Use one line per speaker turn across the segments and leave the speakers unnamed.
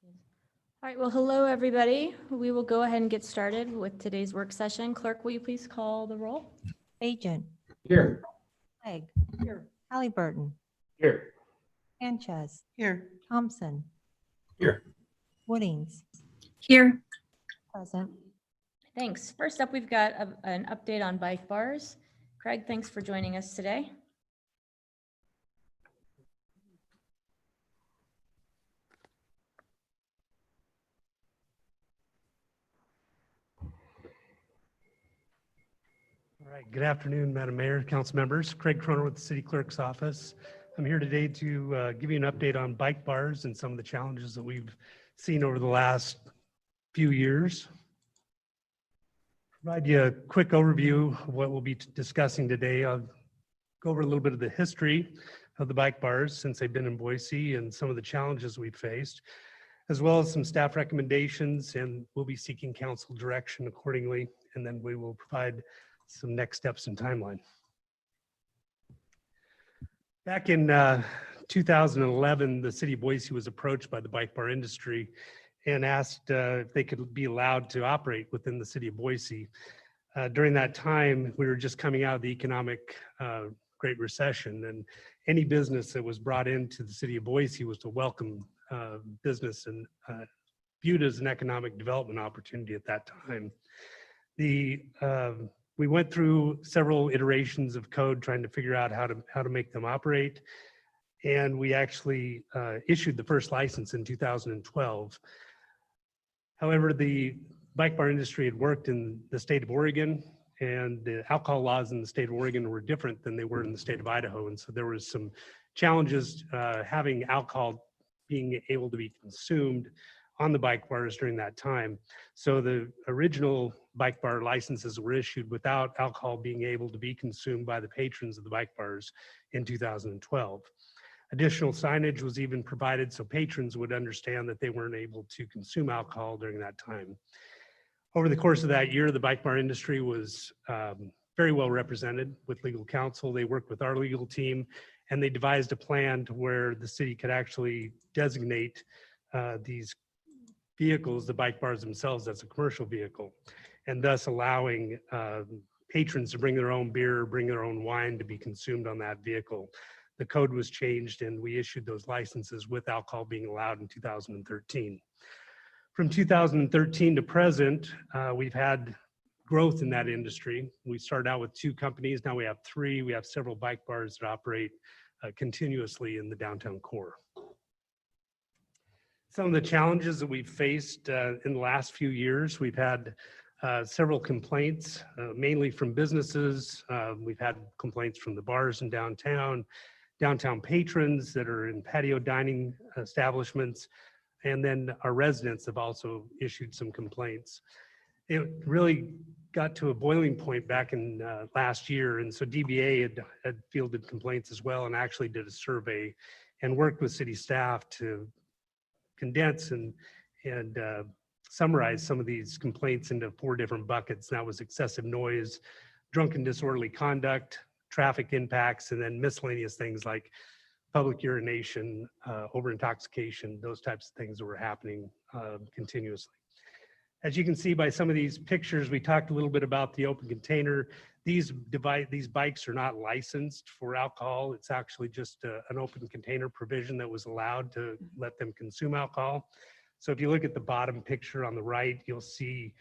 All right, well, hello, everybody. We will go ahead and get started with today's work session. Clerk, will you please call the roll?
Agent,
Here.
Clegg, Halliburton,
Here.
Sanchez,
Here.
Thompson,
Here.
Woodings,
Here.
present.
Thanks. First up, we've got an update on bike bars. Craig, thanks for joining us today.
All right, good afternoon, Madam Mayor, council members. Craig Croner with the City Clerk's Office. I'm here today to give you an update on bike bars and some of the challenges that we've seen over the last few years. Provide you a quick overview of what we'll be discussing today. I'll go over a little bit of the history of the bike bars since they've been in Boise and some of the challenges we've faced, as well as some staff recommendations, and we'll be seeking council direction accordingly, and then we will provide some next steps and timeline. Back in 2011, the city of Boise was approached by the bike bar industry and asked if they could be allowed to operate within the city of Boise. During that time, we were just coming out of the economic Great Recession, and any business that was brought into the city of Boise was a welcome business and viewed as an economic development opportunity at that time. We went through several iterations of code trying to figure out how to make them operate. And we actually issued the first license in 2012. However, the bike bar industry had worked in the state of Oregon, and the alcohol laws in the state of Oregon were different than they were in the state of Idaho. And so there was some challenges having alcohol being able to be consumed on the bike bars during that time. So the original bike bar licenses were issued without alcohol being able to be consumed by the patrons of the bike bars in 2012. Additional signage was even provided so patrons would understand that they weren't able to consume alcohol during that time. Over the course of that year, the bike bar industry was very well represented with legal counsel. They worked with our legal team, and they devised a plan to where the city could actually designate these vehicles, the bike bars themselves, as a commercial vehicle, and thus allowing patrons to bring their own beer, bring their own wine to be consumed on that vehicle. The code was changed and we issued those licenses with alcohol being allowed in 2013. From 2013 to present, we've had growth in that industry. We started out with 2 companies, now we have 3. We have several bike bars that operate continuously in the downtown core. Some of the challenges that we've faced in the last few years, we've had several complaints, mainly from businesses. We've had complaints from the bars in downtown patrons that are in patio dining establishments, and then our residents have also issued some complaints. It really got to a boiling point back in last year, and so DBA had fielded complaints as well and actually did a survey and worked with city staff to condense and summarize some of these complaints into 4 different buckets. And that was excessive noise, drunken disorderly conduct, traffic impacts, and then miscellaneous things like public urination, over intoxication, those types of things that were happening continuously. As you can see by some of these pictures, we talked a little bit about the open container. These bikes are not licensed for alcohol. It's actually just an open container provision that was allowed to let them consume alcohol. So if you look at the bottom picture on the right, you'll see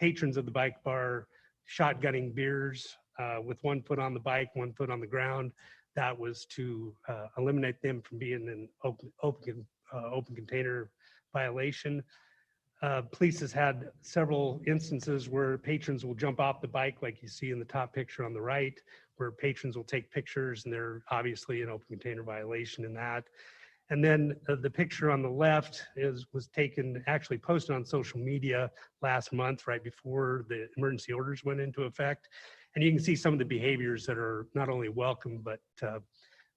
patrons of the bike bar shotgunning beers with 1 foot on the bike, 1 foot on the ground. That was to eliminate them from being an open container violation. Police has had several instances where patrons will jump off the bike, like you see in the top picture on the right, where patrons will take pictures, and they're obviously an open container violation in that. And then the picture on the left was taken, actually posted on social media last month, right before the emergency orders went into effect. And you can see some of the behaviors that are not only welcome, but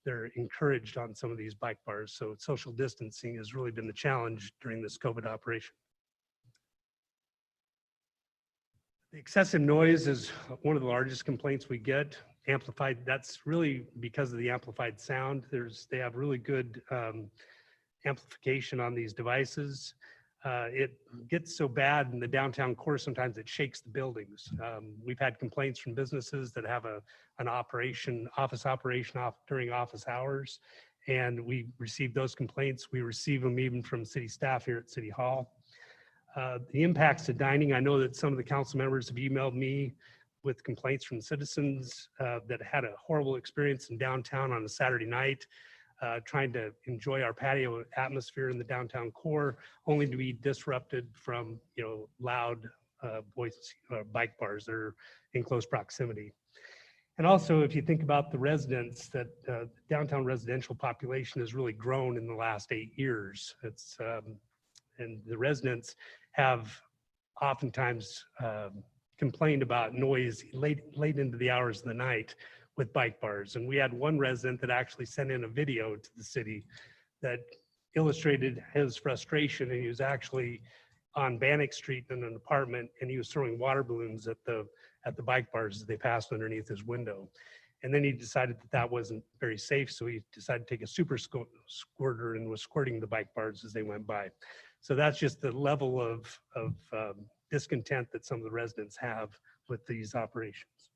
they're encouraged on some of these bike bars. So social distancing has really been the challenge during this COVID operation. The excessive noise is one of the largest complaints we get. Amplified, that's really because of the amplified sound. They have really good amplification on these devices. It gets so bad in the downtown core, sometimes it shakes the buildings. We've had complaints from businesses that have an office operation during office hours, and we receive those complaints. We receive them even from city staff here at City Hall. The impacts to dining, I know that some of the council members have emailed me with complaints from citizens that had a horrible experience in downtown on a Saturday night, trying to enjoy our patio atmosphere in the downtown core, only to be disrupted from, loud bike bars that are in close proximity. And also, if you think about the residents, that downtown residential population has really grown in the last 8 years. And the residents have oftentimes complained about noise late into the hours of the night with bike bars. And we had one resident that actually sent in a video to the city that illustrated his frustration. And he was actually on Bannock Street in an apartment, and he was throwing water balloons at the bike bars as they passed underneath his window. And then he decided that wasn't very safe, so he decided to take a super squirter and was squirting the bike bars as they went by. So that's just the level of discontent that some of the residents have with these operations.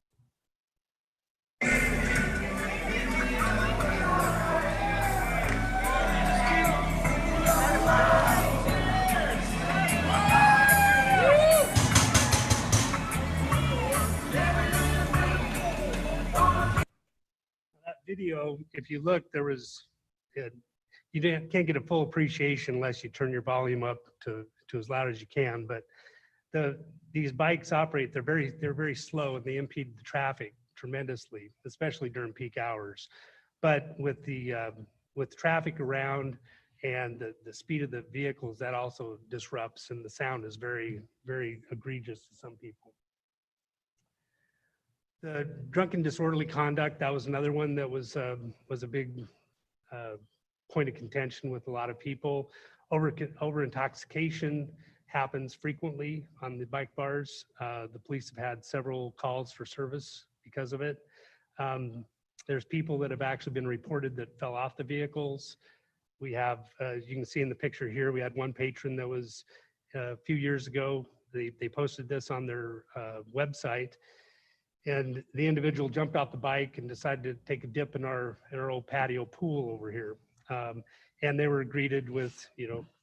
That video, if you look, there was, you can't get a full appreciation unless you turn your volume up to as loud as you can. But these bikes operate, they're very slow, and they impede the traffic tremendously, especially during peak hours. But with traffic around and the speed of the vehicles, that also disrupts, and the sound is very, very egregious to some people. The drunken disorderly conduct, that was another one that was a big point of contention with a lot of people. Over intoxication happens frequently on the bike bars. The police have had several calls for service because of it. There's people that have actually been reported that fell off the vehicles. We have, as you can see in the picture here, we had one patron that was a few years ago. They posted this on their website, and the individual jumped off the bike and decided to take a dip in our old patio pool over here. And they were greeted with,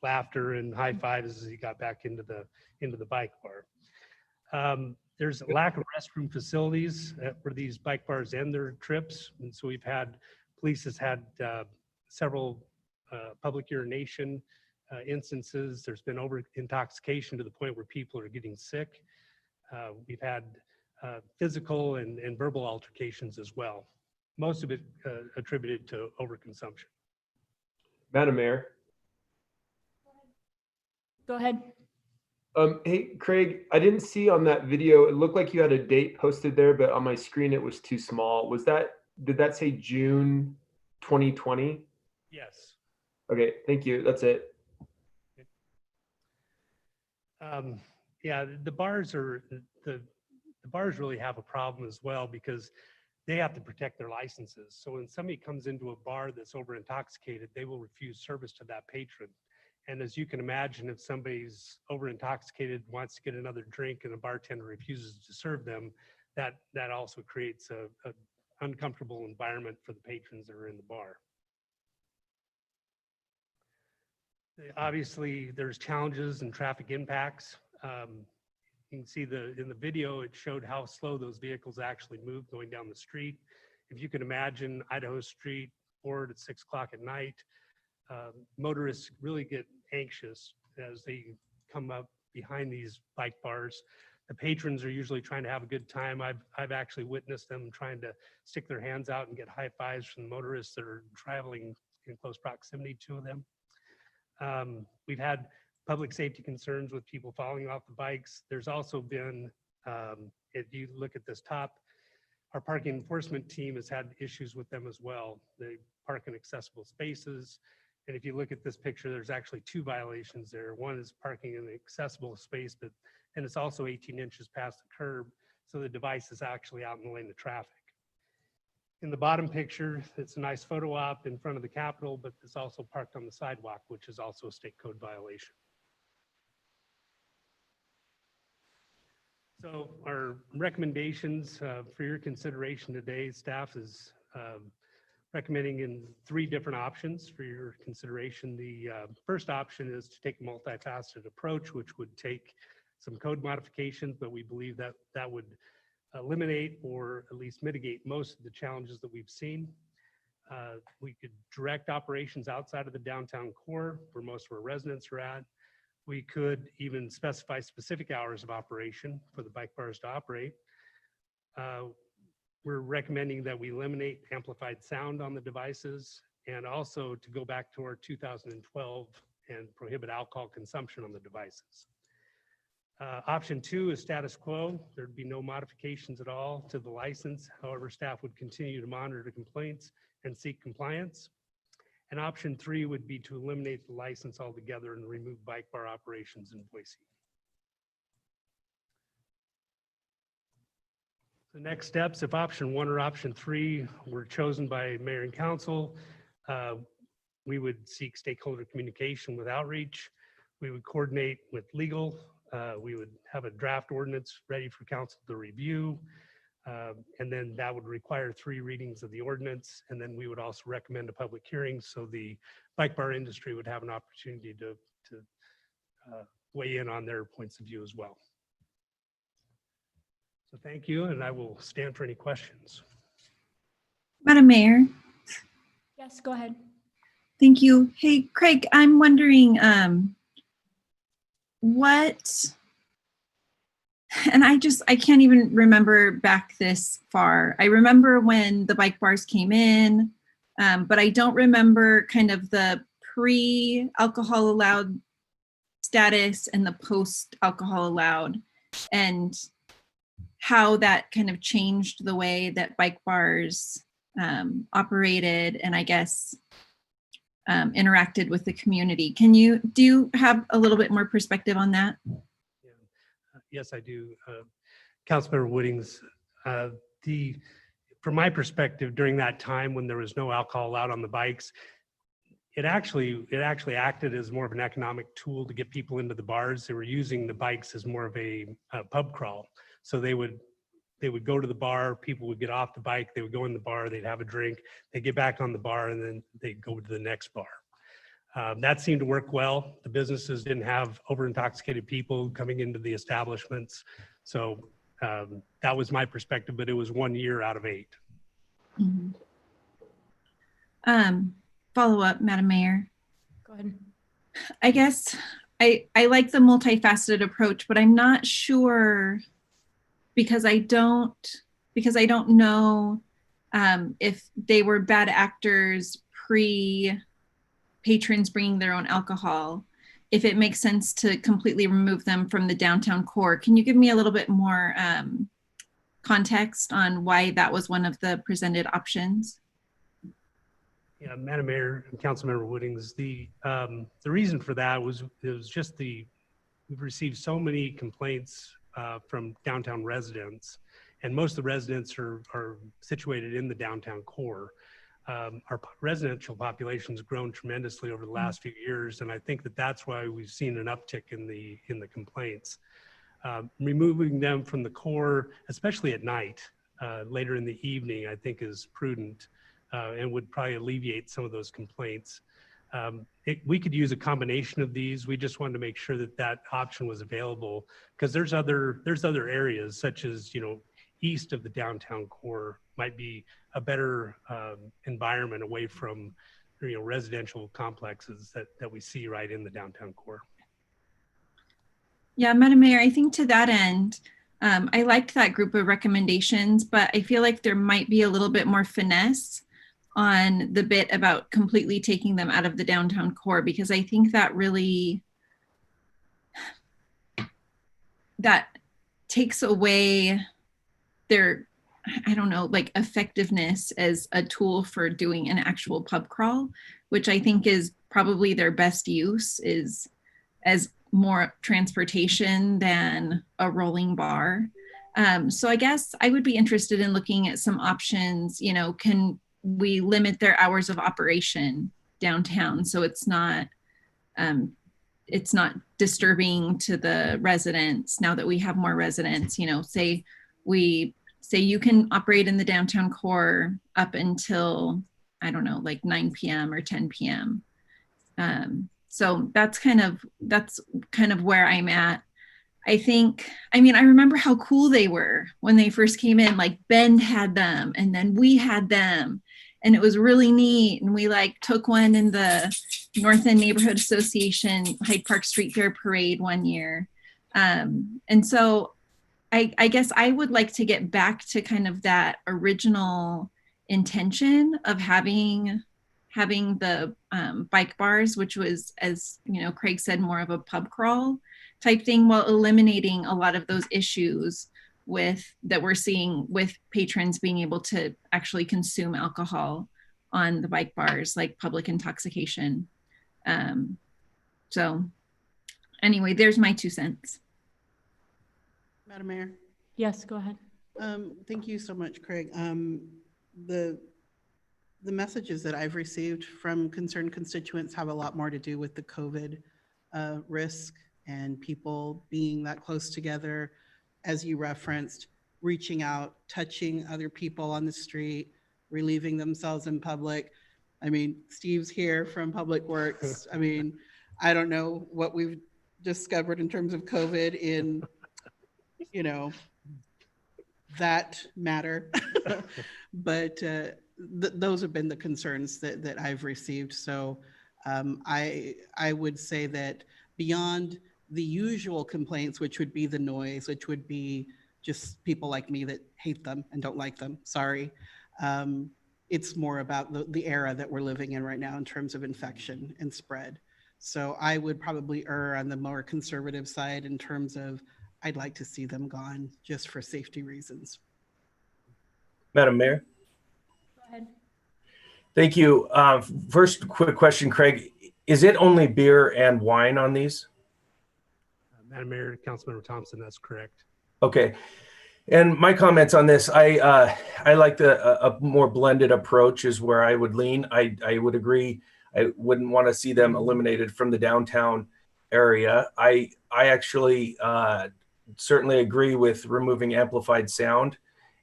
laughter and high fives as he got back into the bike bar. There's a lack of restroom facilities where these bike bars end their trips. And so police has had several public urination instances. There's been over intoxication to the point where people are getting sick. We've had physical and verbal altercations as well. Most of it attributed to overconsumption.
Madam Mayor.
Go ahead.
Hey, Craig, I didn't see on that video, it looked like you had a date posted there, but on my screen it was too small. Did that say June 2020?
Yes.
Okay, thank you. That's it.
Yeah, the bars really have a problem as well, because they have to protect their licenses. So when somebody comes into a bar that's over intoxicated, they will refuse service to that patron. And as you can imagine, if somebody's over intoxicated, wants to get another drink, and a bartender refuses to serve them, that also creates a uncomfortable environment for the patrons that are in the bar. Obviously, there's challenges and traffic impacts. You can see in the video, it showed how slow those vehicles actually move going down the street. If you can imagine Idaho Street, 4 to 6 o'clock at night, motorists really get anxious as they come up behind these bike bars. The patrons are usually trying to have a good time. I've actually witnessed them trying to stick their hands out and get high fives from the motorists that are traveling in close proximity to them. We've had public safety concerns with people falling off the bikes. There's also been, if you look at this top, our parking enforcement team has had issues with them as well. They park in accessible spaces. And if you look at this picture, there's actually 2 violations there. One is parking in an accessible space, and it's also 18 inches past the curb. So the device is actually out in the lane of traffic. In the bottom picture, it's a nice photo op in front of the Capitol, but it's also parked on the sidewalk, which is also a state code violation. So our recommendations for your consideration today, staff is recommending in 3 different options for your consideration. The first option is to take a multifaceted approach, which would take some code modifications, but we believe that that would eliminate or at least mitigate most of the challenges that we've seen. We could direct operations outside of the downtown core where most of our residents are at. We could even specify specific hours of operation for the bike bars to operate. We're recommending that we eliminate amplified sound on the devices and also to go back to our 2012 and prohibit alcohol consumption on the devices. Option 2 is status quo. There'd be no modifications at all to the license. However, staff would continue to monitor complaints and seek compliance. And option 3 would be to eliminate the license altogether and remove bike bar operations in Boise. The next steps, if option 1 or option 3 were chosen by mayor and council, we would seek stakeholder communication with outreach. We would coordinate with legal. We would have a draft ordinance ready for council to review. And then that would require 3 readings of the ordinance. And then we would also recommend a public hearing so the bike bar industry would have an opportunity to weigh in on their points of view as well. So thank you, and I will stand for any questions.
Madam Mayor,
Yes, go ahead.
thank you. Hey, Craig, I'm wondering what, and I can't even remember back this far. I remember when the bike bars came in, but I don't remember kind of the pre-alcohol allowed status and the post-alcohol allowed, and how that kind of changed the way that bike bars operated and I guess interacted with the community. Do you have a little bit more perspective on that?
Yeah. Yes, I do. Councilmember Woodings, from my perspective, during that time when there was no alcohol allowed on the bikes, it actually acted as more of an economic tool to get people into the bars. They were using the bikes as more of a pub crawl. So they would go to the bar, people would get off the bike, they would go in the bar, they'd have a drink, they'd get back on the bar, and then they'd go to the next bar. That seemed to work well. The businesses didn't have over-intoxicated people coming into the establishments. So that was my perspective, but it was 1 year out of 8.
Mm-hmm. Follow up, Madam Mayor.
Go ahead.
I guess I like the multifaceted approach, but I'm not sure because I don't know if they were bad actors pre-patrons bringing their own alcohol, if it makes sense to completely remove them from the downtown core. Can you give me a little bit more context on why that was one of the presented options?
Yeah, Madam Mayor and Councilmember Woodings, the reason for that was we've received so many complaints from downtown residents, and most of the residents are situated in the downtown core. Our residential population has grown tremendously over the last few years, and I think that's why we've seen an uptick in the complaints. Removing them from the core, especially at night, later in the evening, I think is prudent and would probably alleviate some of those complaints. We could use a combination of these. We just wanted to make sure that option was available because there's other areas such as, east of the downtown core might be a better environment away from, residential complexes that we see right in the downtown core.
Yeah, Madam Mayor, I think to that end, I liked that group of recommendations, but I feel like there might be a little bit more finesse on the bit about completely taking them out of the downtown core, because I think that really, that takes away their, I don't know, like effectiveness as a tool for doing an actual pub crawl, which I think is probably their best use, is as more transportation than a rolling bar. So I guess I would be interested in looking at some options. You know, can we limit their hours of operation downtown so it's not disturbing to the residents now that we have more residents? You know, say you can operate in the downtown core up until, I don't know, like 9 p.m. or 10 p.m. So that's kind of where I'm at. I remember how cool they were when they first came in. Like Bend had them and then we had them, and it was really neat. And we like took one in the North End Neighborhood Association Hyde Park Street Fair parade one year. And so I guess I would like to get back to kind of that original intention of having the bike bars, which was, as you know, Craig said, more of a pub crawl type thing, while eliminating a lot of those issues that we're seeing with patrons being able to actually consume alcohol on the bike bars, like public intoxication. So anyway, there's my 2 cents.
Madam Mayor.
Yes, go ahead.
Thank you so much, Craig. The messages that I've received from concerned constituents have a lot more to do with the COVID risk and people being that close together, as you referenced, reaching out, touching other people on the street, relieving themselves in public. I mean, Steve's here from Public Works. I mean, I don't know what we've discovered in terms of COVID in, you know, that matter, but those have been the concerns that I've received. So I would say that beyond the usual complaints, which would be the noise, which would be just people like me that hate them and don't like them, sorry. It's more about the era that we're living in right now in terms of infection and spread. So I would probably err on the more conservative side in terms of I'd like to see them gone just for safety reasons.
Madam Mayor.
Go ahead.
Thank you. First, quick question, Craig. Is it only beer and wine on these?
Madam Mayor, Councilmember Thompson, that's correct.
Okay. And my comments on this, I like a more blended approach is where I would lean. I would agree. I wouldn't want to see them eliminated from the downtown area. I actually certainly agree with removing amplified sound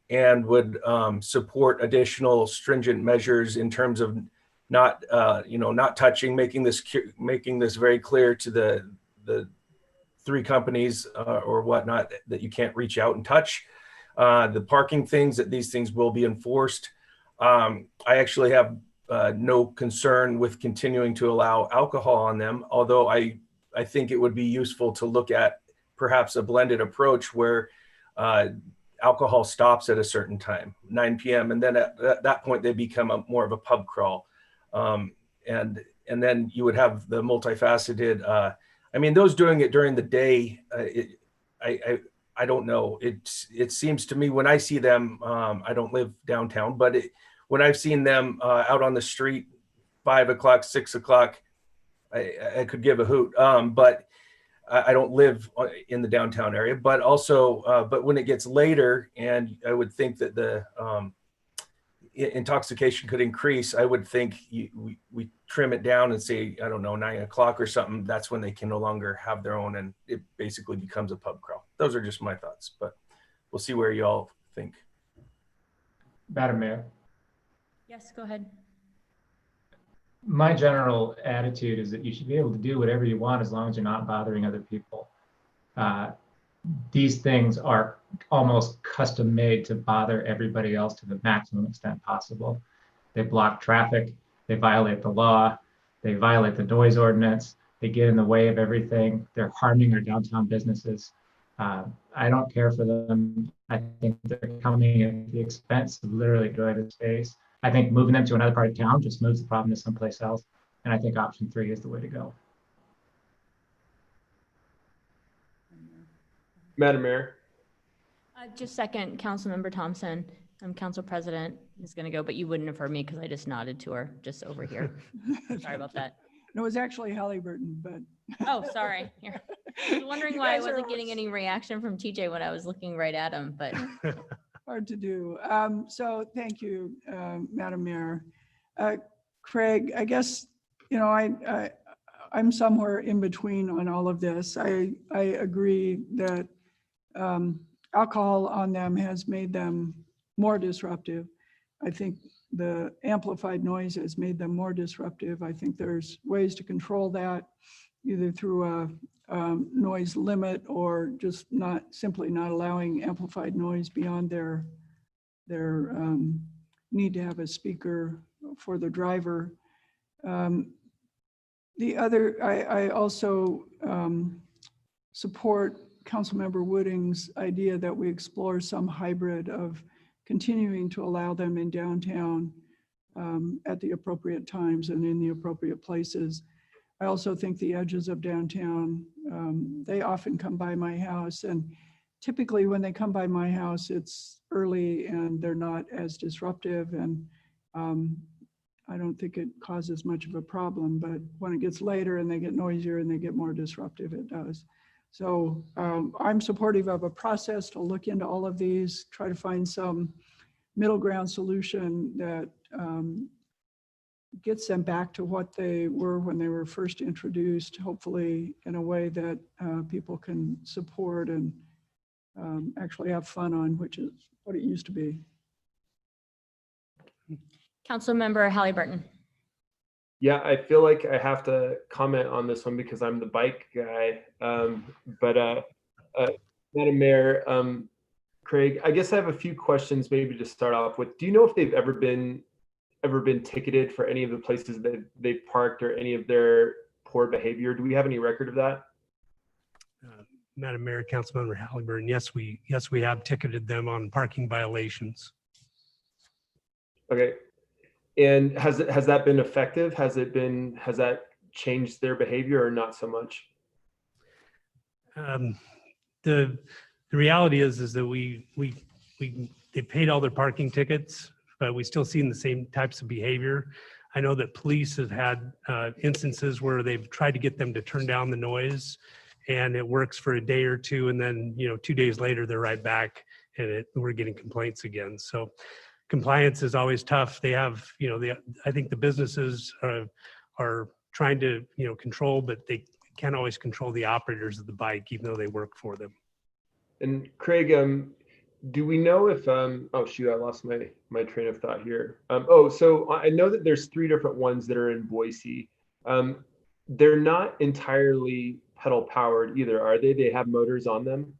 and would support additional stringent measures in terms of not touching, making this very clear to the 3 companies or whatnot that you can't reach out and touch. The parking things, that these things will be enforced. I actually have no concern with continuing to allow alcohol on them, although I think it would be useful to look at perhaps a blended approach where alcohol stops at a certain time, 9 p.m. And then at that point, they become more of a pub crawl. And then you would have the multifaceted, those doing it during the day, I don't know. It seems to me when I see them, I don't live downtown, but when I've seen them out on the street, 5 o'clock, 6 o'clock, I could give a hoot. But I don't live in the downtown area, but also, but when it gets later, and I would think that the intoxication could increase, I would think we trim it down and say, I don't know, 9 o'clock or something. That's when they can no longer have their own, and it basically becomes a pub crawl. Those are just my thoughts, but we'll see where y'all think.
Madam Mayor.
Yes, go ahead.
My general attitude is that you should be able to do whatever you want as long as you're not bothering other people. These things are almost custom made to bother everybody else to the maximum extent possible. They block traffic, they violate the law, they violate the noise ordinance, they get in the way of everything, they're harming our downtown businesses. I don't care for them. I think they're coming at the expense of literally going to space. I think moving them to another part of town just moves the problem to someplace else. And I think option 3 is the way to go.
Madam Mayor.
Just second, Councilmember Thompson. Council President is going to go, but you wouldn't have heard me because I just nodded to her just over here. Sorry about that.
No, it was actually Halliburton, but.
Oh, sorry. Here. was wondering
You
why I
guys are
wasn't getting any reaction from TJ when I was looking right at him, but
hard to do. So thank you, Madam Mayor. Craig, I guess, you know, I'm somewhere in between on all of this. I agree that alcohol on them has made them more disruptive. I think the amplified noise has made them more disruptive. I think there's ways to control that, either through a noise limit or just simply not allowing amplified noise beyond their need to have a speaker for the driver. I also support Councilmember Wooding's idea that we explore some hybrid of continuing to allow them in downtown at the appropriate times and in the appropriate places. I also think the edges of downtown, they often come by my house, and typically when they come by my house, it's early and they're not as disruptive, and I don't think it causes much of a problem, but when it gets later and they get noisier and they get more disruptive, it does. So I'm supportive of a process to look into all of these, try to find some middle ground solution that gets them back to what they were when they were first introduced, hopefully in a way that people can support and actually have fun on, which is what it used to be.
Councilmember Halliburton.
Yeah, I feel like I have to comment on this one because I'm the bike guy. Madam Mayor, Craig, I guess I have a few questions maybe to start off with. Do you know if they've ever been ticketed for any of the places that they've parked or any of their poor behavior? Do we have any record of that?
Madam Mayor, Councilmember Halliburton, yes, we have ticketed them on parking violations.
Okay. And has that been effective? Has that changed their behavior or not so much?
The reality is that they paid all their parking tickets, but we still seen the same types of behavior. I know that police have had instances where they've tried to get them to turn down the noise, and it works for a day or two, and then 2 days later they're right back, and we're getting complaints again. So compliance is always tough. They have, I think the businesses are trying to, control, but they can't always control the operators of the bike, even though they work for them.
And Craig, do we know if, oh shoot, I lost my train of thought here. So I know that there's 3 different ones that are in Boise. They're not entirely pedal powered either, are they? They have motors on them?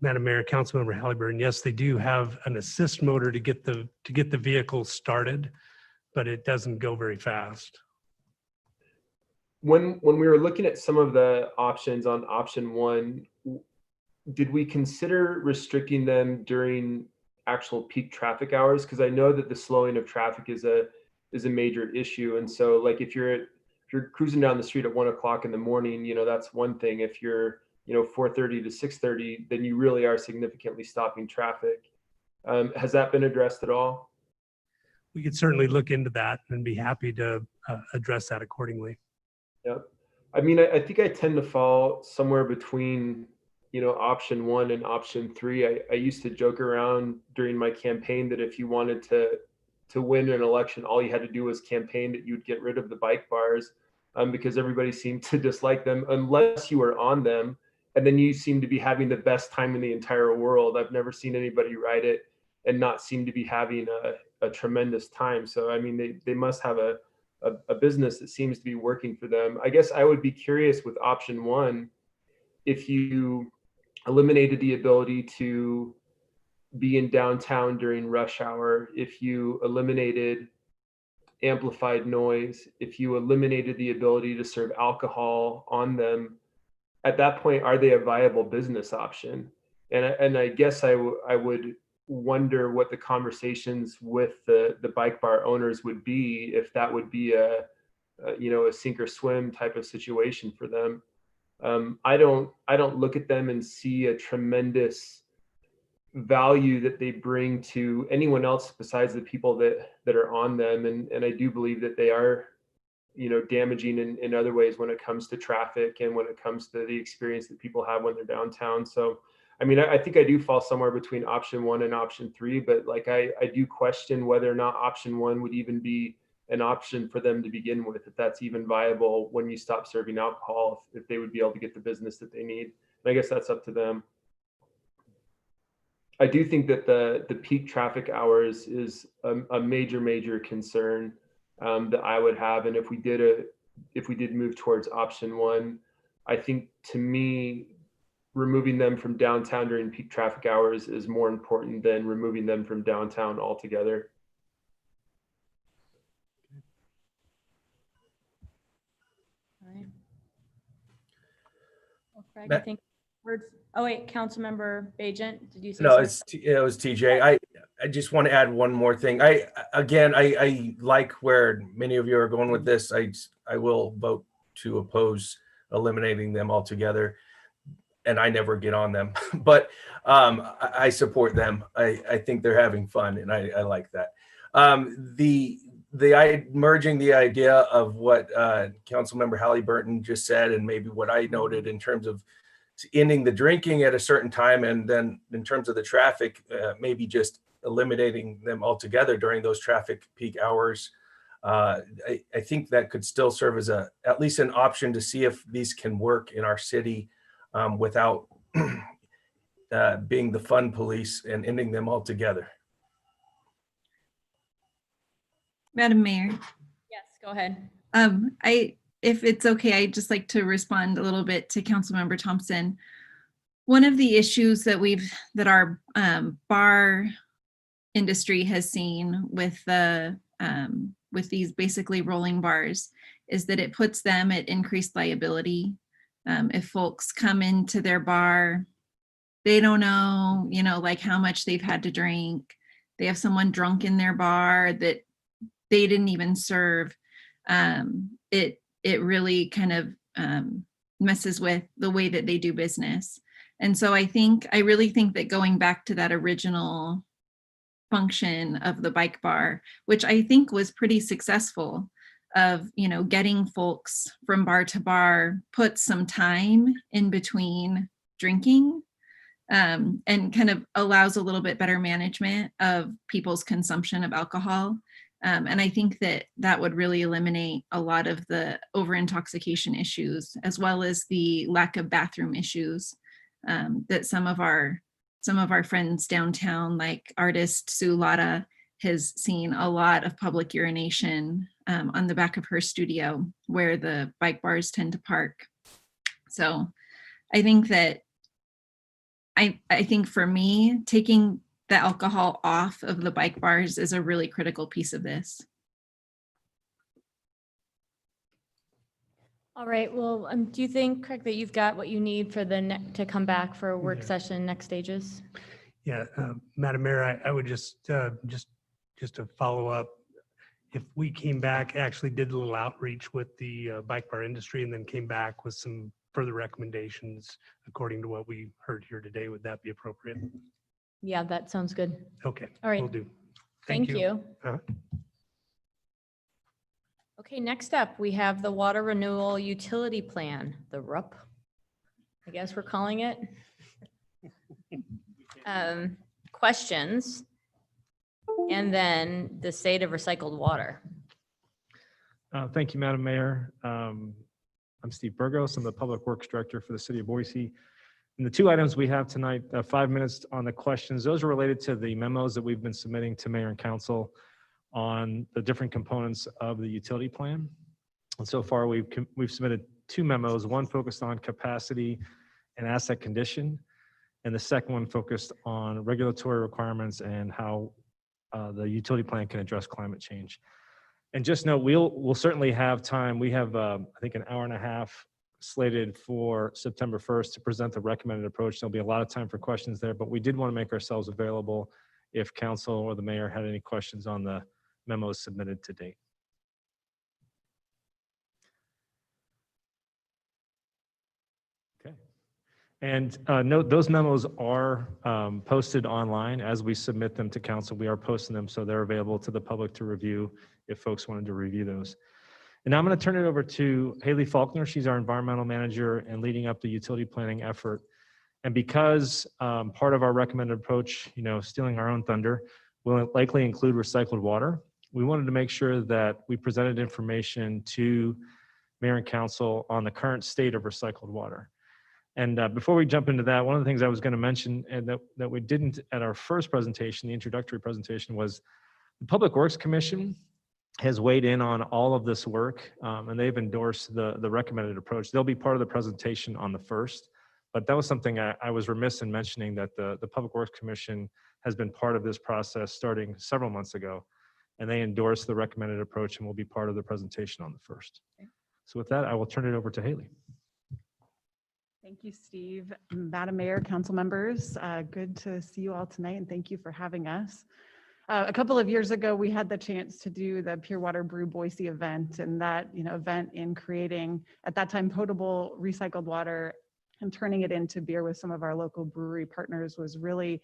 Madam Mayor, Councilmember Halliburton, yes, they do have an assist motor to get the vehicle started, but it doesn't go very fast.
When we were looking at some of the options on option 1, did we consider restricting them during actual peak traffic hours? Because I know that the slowing of traffic is a major issue, and so like if you're cruising down the street at 1 o'clock in the morning, that's one thing. If you're 4:30 to 6:30, then you really are significantly stopping traffic. Has that been addressed at all?
We could certainly look into that and be happy to address that accordingly.
Yep. I mean, I think I tend to fall somewhere between, option 1 and option 3. I used to joke around during my campaign that if you wanted to win an election, all you had to do was campaign that you'd get rid of the bike bars, because everybody seemed to dislike them unless you were on them. And then you seem to be having the best time in the entire world. I've never seen anybody ride it and not seem to be having a tremendous time. So, I mean, they must have a business that seems to be working for them. I guess I would be curious with option 1, if you eliminated the ability to be in downtown during rush hour, if you eliminated amplified noise, if you eliminated the ability to serve alcohol on them, at that point, are they a viable business option? And I guess I would wonder what the conversations with the bike bar owners would be if that would be a sink or swim type of situation for them. I don't look at them and see a tremendous value that they bring to anyone else besides the people that are on them. And I do believe that they are damaging in other ways when it comes to traffic and when it comes to the experience that people have when they're downtown. So, I mean, I think I do fall somewhere between option 1 and option 3, but like I do question whether or not option 1 would even be an option for them to begin with, if that's even viable when you stop serving alcohol, if they would be able to get the business that they need. And I guess that's up to them. I do think that the peak traffic hours is a major concern that I would have. And if we did move towards option 1, I think, to me, removing them from downtown during peak traffic hours is more important than removing them from downtown altogether.
All right. Well, Craig, I think oh wait, Councilmember Bajent, did you say
No,
something?
it was TJ. I just want to add one more thing. I like where many of you are going with this. I will vote to oppose eliminating them altogether, and I never get on them, but I support them. I think they're having fun, and I like that. Merging the idea of what Councilmember Halliburton just said, and maybe what I noted in terms of ending the drinking at a certain time, and then in terms of the traffic, maybe just eliminating them altogether during those traffic peak hours. I think that could still serve as at least an option to see if these can work in our city without being the fun police and ending them altogether.
Madam Mayor,
Yes, go ahead.
if it's okay, I'd just like to respond a little bit to Councilmember Thompson. One of the issues that our bar industry has seen with these basically rolling bars is that it puts them at increased liability. If folks come into their bar, they don't know, like how much they've had to drink. They have someone drunk in their bar that they didn't even serve. It really kind of messes with the way that they do business. And so I really think that going back to that original function of the bike bar, which I think was pretty successful, of getting folks from bar to bar, put some time in between drinking, and kind of allows a little bit better management of people's consumption of alcohol. And I think that would really eliminate a lot of the over-intoxication issues, as well as the lack of bathroom issues that some of our friends downtown, like artist Sue Lada, has seen a lot of public urination on the back of her studio where the bike bars tend to park. So I think that I think for me, taking the alcohol off of the bike bars is a really critical piece of this.
All right, well, do you think, Craig, that you've got what you need for to come back for a work session next stages?
Yeah, Madam Mayor, I would just to follow up, if we came back, actually did a little outreach with the bike bar industry and then came back with some further recommendations according to what we heard here today, would that be appropriate?
Yeah, that sounds good.
Okay,
all right.
Will do.
Thank you.
Uh-huh.
Okay, next up, we have the Water Renewal Utility Plan, the RUP, I guess we're calling it. Questions, and then the state of recycled water.
Thank you, Madam Mayor. I'm Steve Burgos. I'm the Public Works Director for the City of Boise. And the two items we have tonight, 5 minutes on the questions, those are related to the memos that we've been submitting to Mayor and Council on the different components of the utility plan. And so far, we've submitted 2 memos, one focused on capacity and asset condition, and the second one focused on regulatory requirements and how the utility plan can address climate change. And just note, we'll certainly have time. We have, I think, an hour and a half slated for September 1st to present the recommended approach. There'll be a lot of time for questions there, but we did want to make ourselves available if council or the mayor had any questions on the memos submitted to date. Okay. And note, those memos are posted online as we submit them to council. We are posting them, so they're available to the public to review if folks wanted to review those. And now I'm going to turn it over to Haley Faulkner. She's our environmental manager and leading up the utility planning effort. And because part of our recommended approach, stealing our own thunder, will likely include recycled water, we wanted to make sure that we presented information to Mayor and Council on the current state of recycled water. And before we jump into that, one of the things I was going to mention, and that we didn't at our first presentation, the introductory presentation, was the Public Works Commission has weighed in on all of this work, and they've endorsed the recommended approach. They'll be part of the presentation on the first, but that was something I was remiss in mentioning, that the Public Works Commission has been part of this process starting several months ago, and they endorsed the recommended approach and will be part of the presentation on the first. So with that, I will turn it over to Haley.
Thank you, Steve. Madam Mayor, council members, good to see you all tonight, and thank you for having us. A couple of years ago, we had the chance to do the Pure Water Brew Boise event, and that event in creating, at that time, potable recycled water and turning it into beer with some of our local brewery partners was really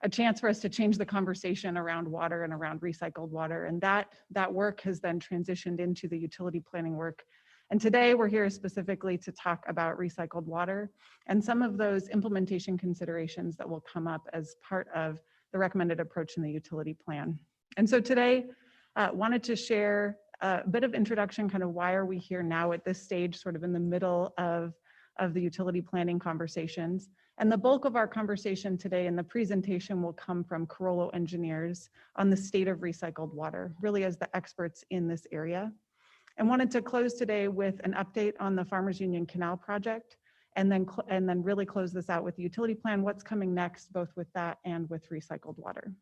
a chance for us to change the conversation around water and around recycled water. And that work has then transitioned into the utility planning work. And today we're here specifically to talk about recycled water and some of those implementation considerations that will come up as part of the recommended approach in the utility plan. And so today, wanted to share a bit of introduction, kind of why are we here now at this stage, sort of in the middle of the utility planning conversations. And the bulk of our conversation today and the presentation will come from Carollo engineers on the state of recycled water, really as the experts in this area. And wanted to close today with an update on the Farmers Union Canal project, and then really close this out with the utility plan, what's coming next, both with that and with recycled water.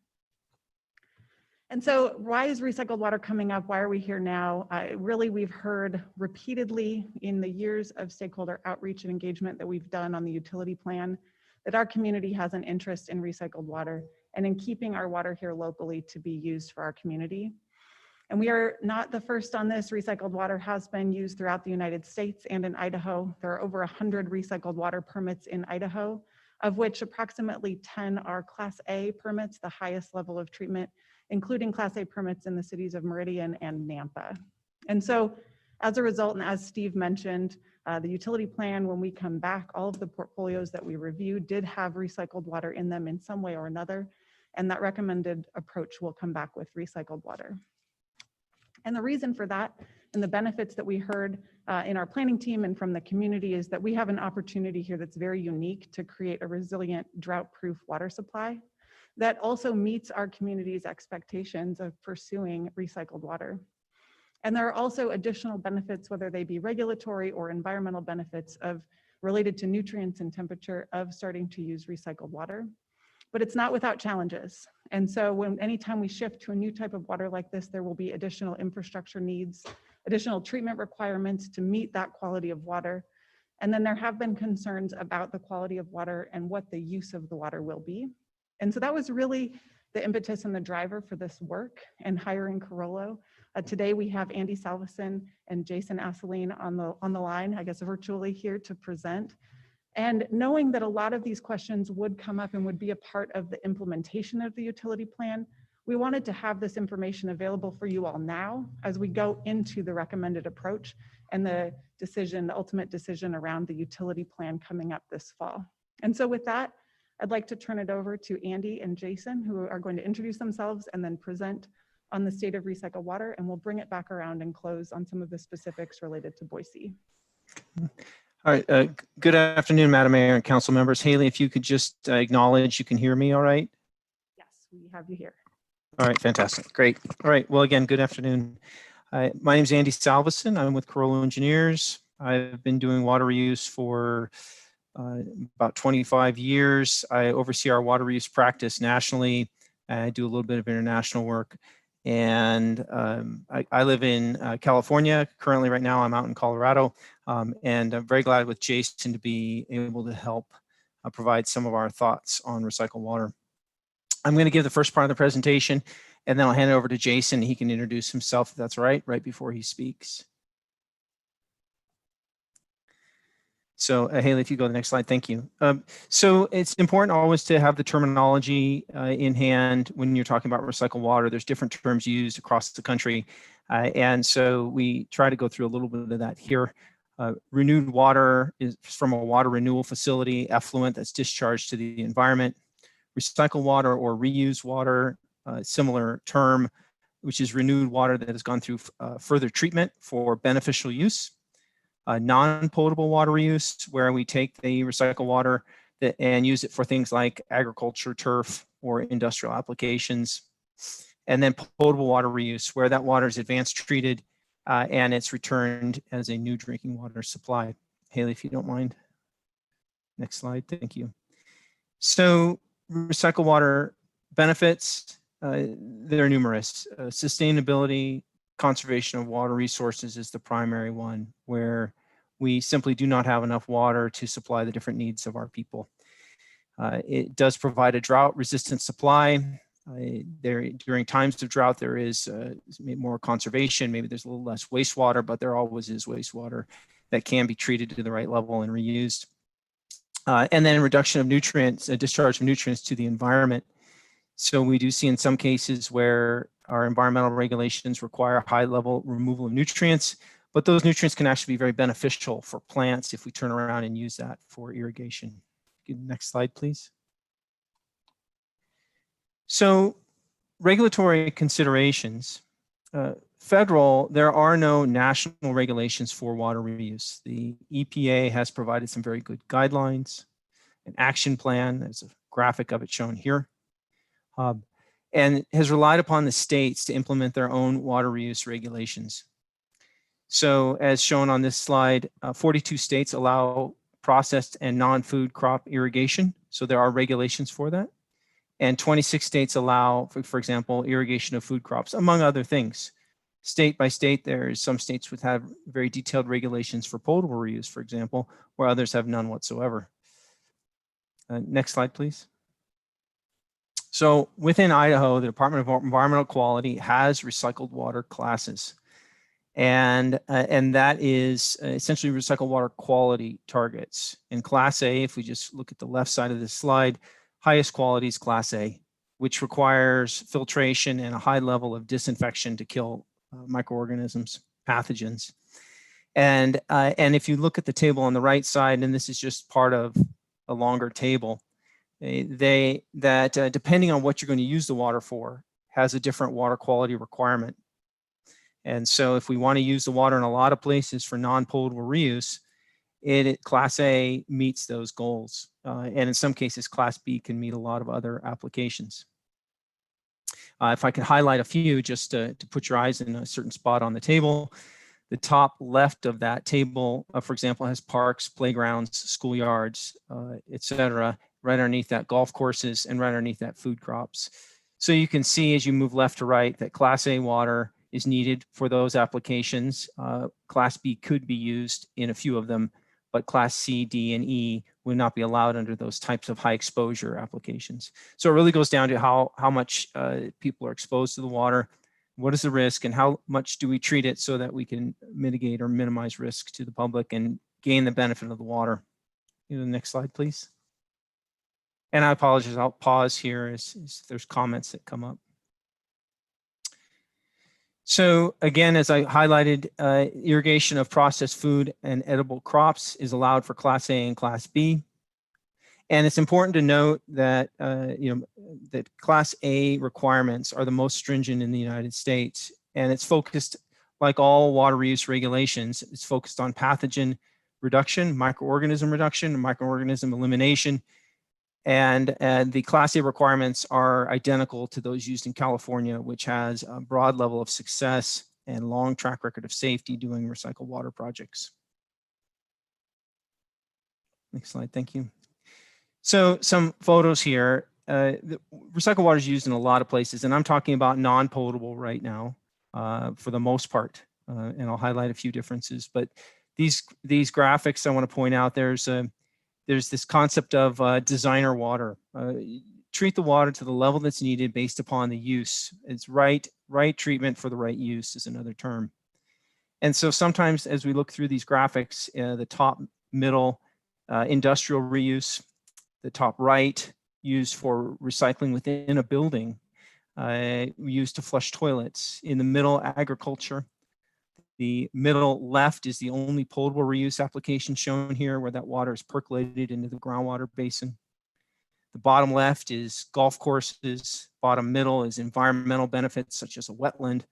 And so why is recycled water coming up? Why are we here now? Really, we've heard repeatedly in the years of stakeholder outreach and engagement that we've done on the utility plan that our community has an interest in recycled water and in keeping our water here locally to be used for our community. And we are not the first on this. Recycled water has been used throughout the United States and in Idaho. There are over 100 recycled water permits in Idaho, of which approximately 10 are Class A permits, the highest level of treatment, including Class A permits in the cities of Meridian and Nampa. And so as a result, and as Steve mentioned, the utility plan, when we come back, all of the portfolios that we reviewed did have recycled water in them in some way or another, and that recommended approach will come back with recycled water. And the reason for that and the benefits that we heard in our planning team and from the community is that we have an opportunity here that's very unique to create a resilient, drought-proof water supply that also meets our community's expectations of pursuing recycled water. And there are also additional benefits, whether they be regulatory or environmental benefits related to nutrients and temperature of starting to use recycled water. But it's not without challenges. And so anytime we shift to a new type of water like this, there will be additional infrastructure needs, additional treatment requirements to meet that quality of water. And then there have been concerns about the quality of water and what the use of the water will be. And so that was really the impetus and the driver for this work and hiring Carollo. Today we have Andy Salveson and Jason Asseline on the line, I guess virtually here to present. And knowing that a lot of these questions would come up and would be a part of the implementation of the utility plan, we wanted to have this information available for you all now as we go into the recommended approach and the ultimate decision around the utility plan coming up this fall. And so with that, I'd like to turn it over to Andy and Jason, who are going to introduce themselves and then present on the state of recycled water, and we'll bring it back around and close on some of the specifics related to Boise.
All right. Good afternoon, Madam Mayor and council members. Haley, if you could just acknowledge you can hear me all right?
Yes, we have you here.
All right, fantastic. Great. All right. Well, again, good afternoon. My name is Andy Salveson. I'm with Carollo Engineers. I've been doing water reuse for about 25 years. I oversee our water reuse practice nationally. I do a little bit of international work. And I live in California. Currently, right now, I'm out in Colorado. And I'm very glad with Jason to be able to help provide some of our thoughts on recycled water. I'm going to give the first part of the presentation, and then I'll hand it over to Jason. He can introduce himself, if that's right before he speaks. So Haley, if you go to the next slide, thank you. So it's important always to have the terminology in hand when you're talking about recycled water. There's different terms used across the country. And so we try to go through a little bit of that here. Renewed water is from a water renewal facility, effluent that's discharged to the environment. Recycled water or reused water, similar term, which is renewed water that has gone through further treatment for beneficial use. Non-potable water reuse, where we take the recycled water and use it for things like agriculture, turf, or industrial applications. And then potable water reuse, where that water is advanced treated and it's returned as a new drinking water supply. Haley, if you don't mind. Next slide, thank you. So recycled water benefits, they're numerous. Sustainability, conservation of water resources is the primary one, where we simply do not have enough water to supply the different needs of our people. It does provide a drought-resistant supply. During times of drought, there is more conservation. Maybe there's a little less wastewater, but there always is wastewater that can be treated to the right level and reused. And then reduction of nutrients, discharge of nutrients to the environment. So we do see in some cases where our environmental regulations require high level removal of nutrients, but those nutrients can actually be very beneficial for plants if we turn around and use that for irrigation. Next slide, please. So regulatory considerations. Federal, there are no national regulations for water reuse. The EPA has provided some very good guidelines, an action plan, there's a graphic of it shown here, and has relied upon the states to implement their own water reuse regulations. So as shown on this slide, 42 states allow processed and non-food crop irrigation. So there are regulations for that. And 26 states allow, for example, irrigation of food crops, among other things. State by state, there's some states would have very detailed regulations for potable reuse, for example, where others have none whatsoever. Next slide, please. So within Idaho, the Department of Environmental Quality has recycled water classes. And that is essentially recycled water quality targets. In Class A, if we just look at the left side of this slide, highest quality is Class A, which requires filtration and a high level of disinfection to kill microorganisms, pathogens. And if you look at the table on the right side, and this is just part of a longer table, depending on what you're going to use the water for, has a different water quality requirement. And so if we want to use the water in a lot of places for non-potable reuse, Class A meets those goals. And in some cases, Class B can meet a lot of other applications. If I can highlight a few just to put your eyes in a certain spot on the table, the top left of that table, for example, has parks, playgrounds, schoolyards, etc. Right underneath that, golf courses, and right underneath that, food crops. So you can see as you move left to right that Class A water is needed for those applications. Class B could be used in a few of them, but Class C, D, and E would not be allowed under those types of high exposure applications. So it really goes down to how much people are exposed to the water, what is the risk, and how much do we treat it so that we can mitigate or minimize risk to the public and gain the benefit of the water. The next slide, please. And I apologize, I'll pause here as there's comments that come up. So again, as I highlighted, irrigation of processed food and edible crops is allowed for Class A and Class B. And it's important to note that that Class A requirements are the most stringent in the United States, and it's focused, like all water reuse regulations, it's focused on pathogen reduction, microorganism reduction, and microorganism elimination. And the Class A requirements are identical to those used in California, which has a broad level of success and long track record of safety doing recycled water projects. Next slide, thank you. So some photos here. The recycled water is used in a lot of places, and I'm talking about non-potable right now for the most part, and I'll highlight a few differences. But these graphics, I want to point out, there's this concept of designer water. Treat the water to the level that's needed based upon the use. It's right treatment for the right use is another term. And so sometimes as we look through these graphics, the top middle, industrial reuse, the top right, used for recycling within a building. used to flush toilets. In the middle, agriculture. The middle left is the only potable reuse application shown here, where that water is percolated into the groundwater basin. The bottom left is golf courses. Bottom middle is environmental benefits such as a wetland.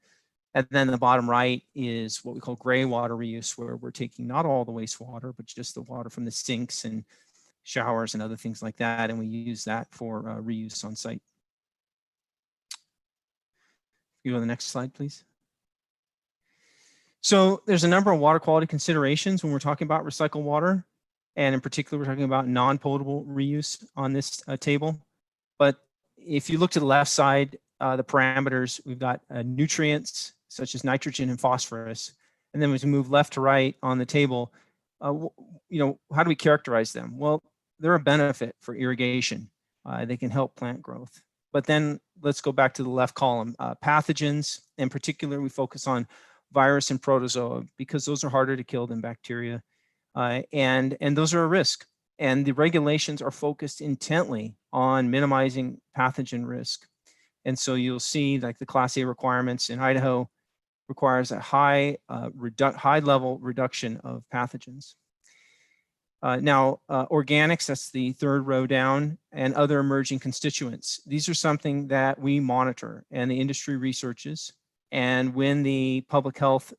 And then the bottom right is what we call gray water reuse, where we're taking not all the wastewater, but just the water from the sinks and showers and other things like that. And we use that for reuse on site. You go to the next slide, please. So there's a number of water quality considerations when we're talking about recycled water. And in particular, we're talking about non-potable reuse on this table. But if you look to the left side, the parameters, we've got nutrients such as nitrogen and phosphorus. And then as we move left to right on the table, how do we characterize them? Well, they're a benefit for irrigation. They can help plant growth. But then let's go back to the left column. Pathogens, in particular, we focus on virus and protozoa because those are harder to kill than bacteria. And those are a risk. And the regulations are focused intently on minimizing pathogen risk. And so you'll see like the Class A requirements in Idaho requires a high level reduction of pathogens. Now, organics, that's the third row down, and other emerging constituents. These are something that we monitor and the industry researches. And when the public health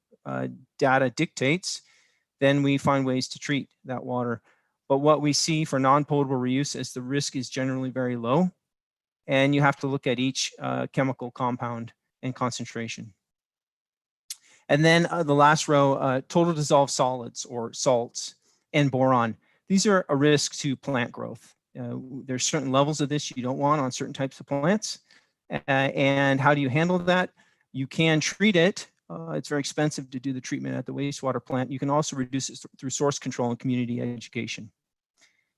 data dictates, then we find ways to treat that water. But what we see for non-potable reuse is the risk is generally very low. And you have to look at each chemical compound and concentration. And then the last row, total dissolved solids or salts and boron. These are a risk to plant growth. There's certain levels of this you don't want on certain types of plants. And how do you handle that? You can treat it. It's very expensive to do the treatment at the wastewater plant. You can also reduce it through source control and community education.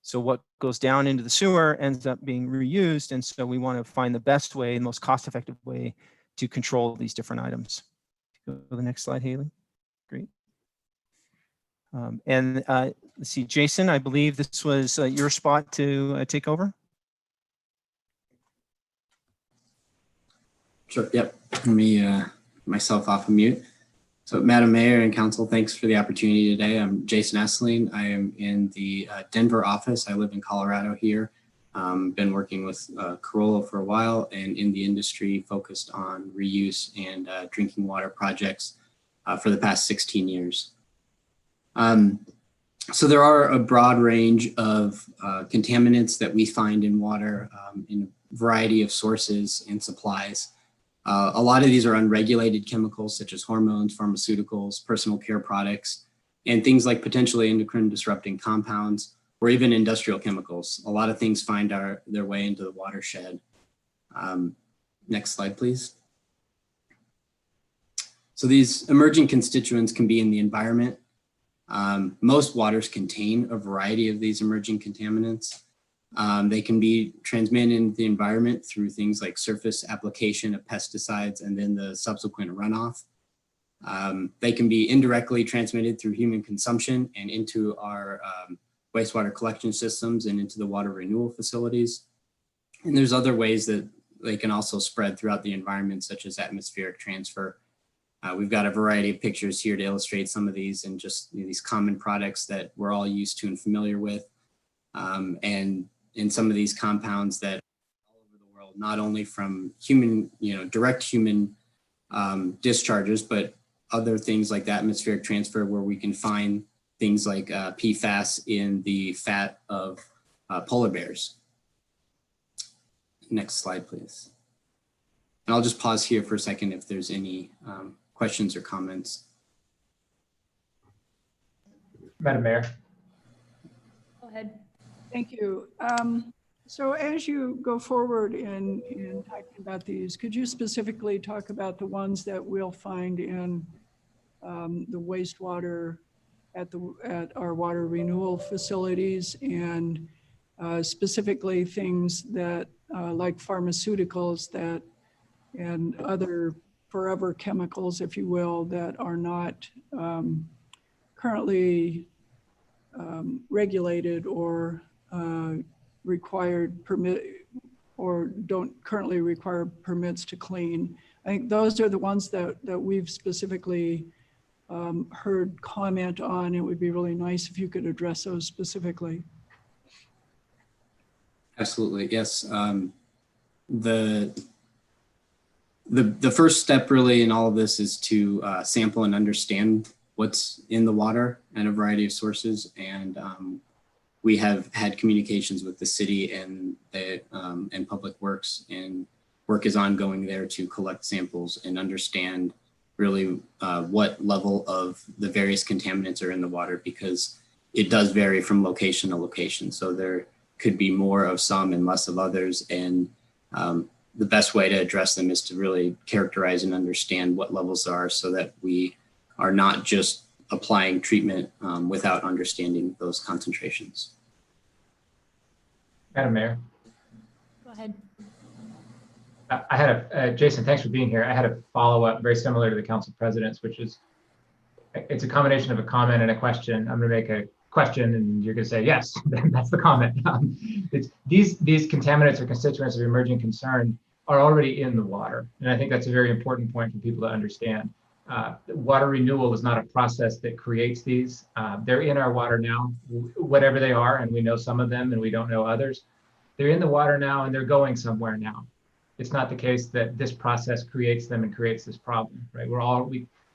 So what goes down into the sewer ends up being reused. And so we want to find the best way, the most cost-effective way to control these different items. Go to the next slide, Haley. Great. Let's see, Jason, I believe this was your spot to take over.
Sure, yep. Let me myself off of mute. So Madam Mayor and Council, thanks for the opportunity today. I'm Jason Essling. I am in the Denver office. I live in Colorado here. Been working with Corolla for a while and in the industry focused on reuse and drinking water projects for the past 16 years. So there are a broad range of contaminants that we find in water in a variety of sources and supplies. A lot of these are unregulated chemicals such as hormones, pharmaceuticals, personal care products, and things like potentially endocrine disrupting compounds or even industrial chemicals. A lot of things find their way into the watershed. Next slide, please. So these emerging constituents can be in the environment. Most waters contain a variety of these emerging contaminants. They can be transmitted into the environment through things like surface application of pesticides and then the subsequent runoff. They can be indirectly transmitted through human consumption and into our wastewater collection systems and into the water renewal facilities. And there's other ways that they can also spread throughout the environment, such as atmospheric transfer. We've got a variety of pictures here to illustrate some of these and just these common products that we're all used to and familiar with. And in some of these compounds that all over the world, not only from human, direct human discharges, but other things like the atmospheric transfer where we can find things like PFAS in the fat of polar bears. Next slide, please. And I'll just pause here for a second if there's any questions or comments.
Madam Mayor.
Go ahead.
Thank you. So as you go forward in talking about these, could you specifically talk about the ones that we'll find in the wastewater at our water renewal facilities, and specifically things that like pharmaceuticals that and other forever chemicals, if you will, that are not currently regulated or required or don't currently require permits to clean. I think those are the ones that we've specifically heard comment on. It would be really nice if you could address those specifically.
Absolutely, yes. The first step really in all of this is to sample and understand what's in the water at a variety of sources. And we have had communications with the city and Public Works, and work is ongoing there to collect samples and understand really what level of the various contaminants are in the water, because it does vary from location to location. So there could be more of some and less of others. And the best way to address them is to really characterize and understand what levels are, so that we are not just applying treatment without understanding those concentrations.
Madam Mayor.
Go ahead.
I had Jason, thanks for being here. I had a follow-up very similar to the council president's, which is, it's a combination of a comment and a question. I'm going to make a question and you're going to say, yes, that's the comment. These contaminants or constituents of emerging concern are already in the water. And I think that's a very important point for people to understand. Water renewal is not a process that creates these. They're in our water now, whatever they are, and we know some of them and we don't know others. They're in the water now and they're going somewhere now. It's not the case that this process creates them and creates this problem, right?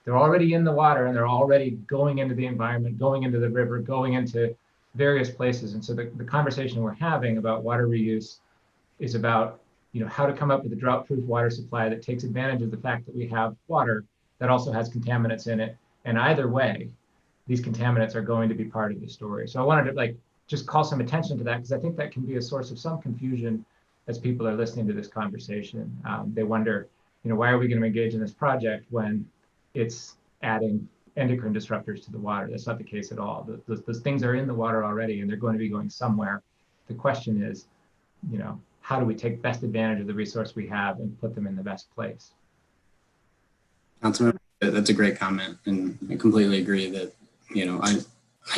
They're already in the water and they're already going into the environment, going into the river, going into various places. And so the conversation we're having about water reuse is about, how to come up with a drought-proof water supply that takes advantage of the fact that we have water that also has contaminants in it. And either way, these contaminants are going to be part of the story. So I wanted to just call some attention to that, because I think that can be a source of some confusion as people are listening to this conversation. They wonder, why are we going to engage in this project when it's adding endocrine disruptors to the water? That's not the case at all. Those things are in the water already and they're going to be going somewhere. The question is, how do we take best advantage of the resource we have and put them in the best place?
Councilmember, that's a great comment. And I completely agree that,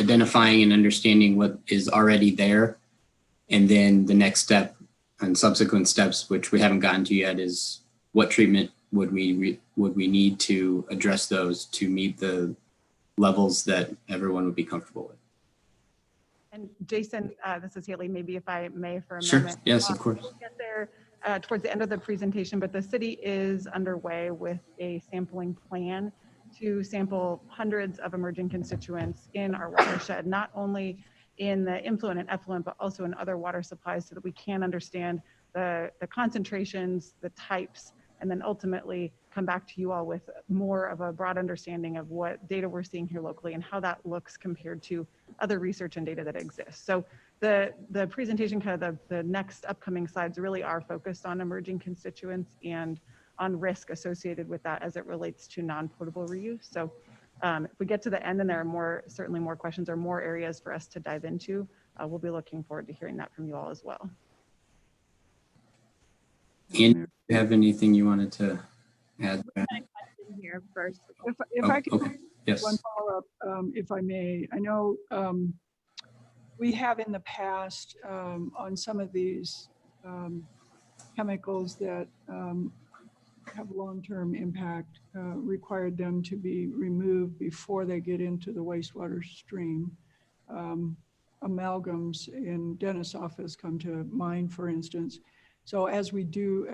identifying and understanding what is already there. And then the next step and subsequent steps, which we haven't gotten to yet, is what treatment would we need to address those to meet the levels that everyone would be comfortable with.
And Jason, this is Haley, maybe if I may for a
Sure.
moment.
Yes, of course.
We'll get there towards the end of the presentation, but the city is underway with a sampling plan to sample hundreds of emerging constituents in our watershed, not only in the influent and effluent, but also in other water supplies, so that we can understand the concentrations, the types, and then ultimately come back to you all with more of a broad understanding of what data we're seeing here locally and how that looks compared to other research and data that exists. So the presentation, kind of the next upcoming slides, really are focused on emerging constituents and on risk associated with that as it relates to non-potable reuse. So if we get to the end and there are certainly more questions or more areas for us to dive into, we'll be looking forward to hearing that from you all as well.
And do you have anything you wanted to add?
Here first.
If I could,
Okay. Yes.
one follow-up, if I may. I know we have in the past on some of these chemicals that have long-term impact, required them to be removed before they get into the wastewater stream. Amalgams in Dennis' office come to mind, for instance. So as we do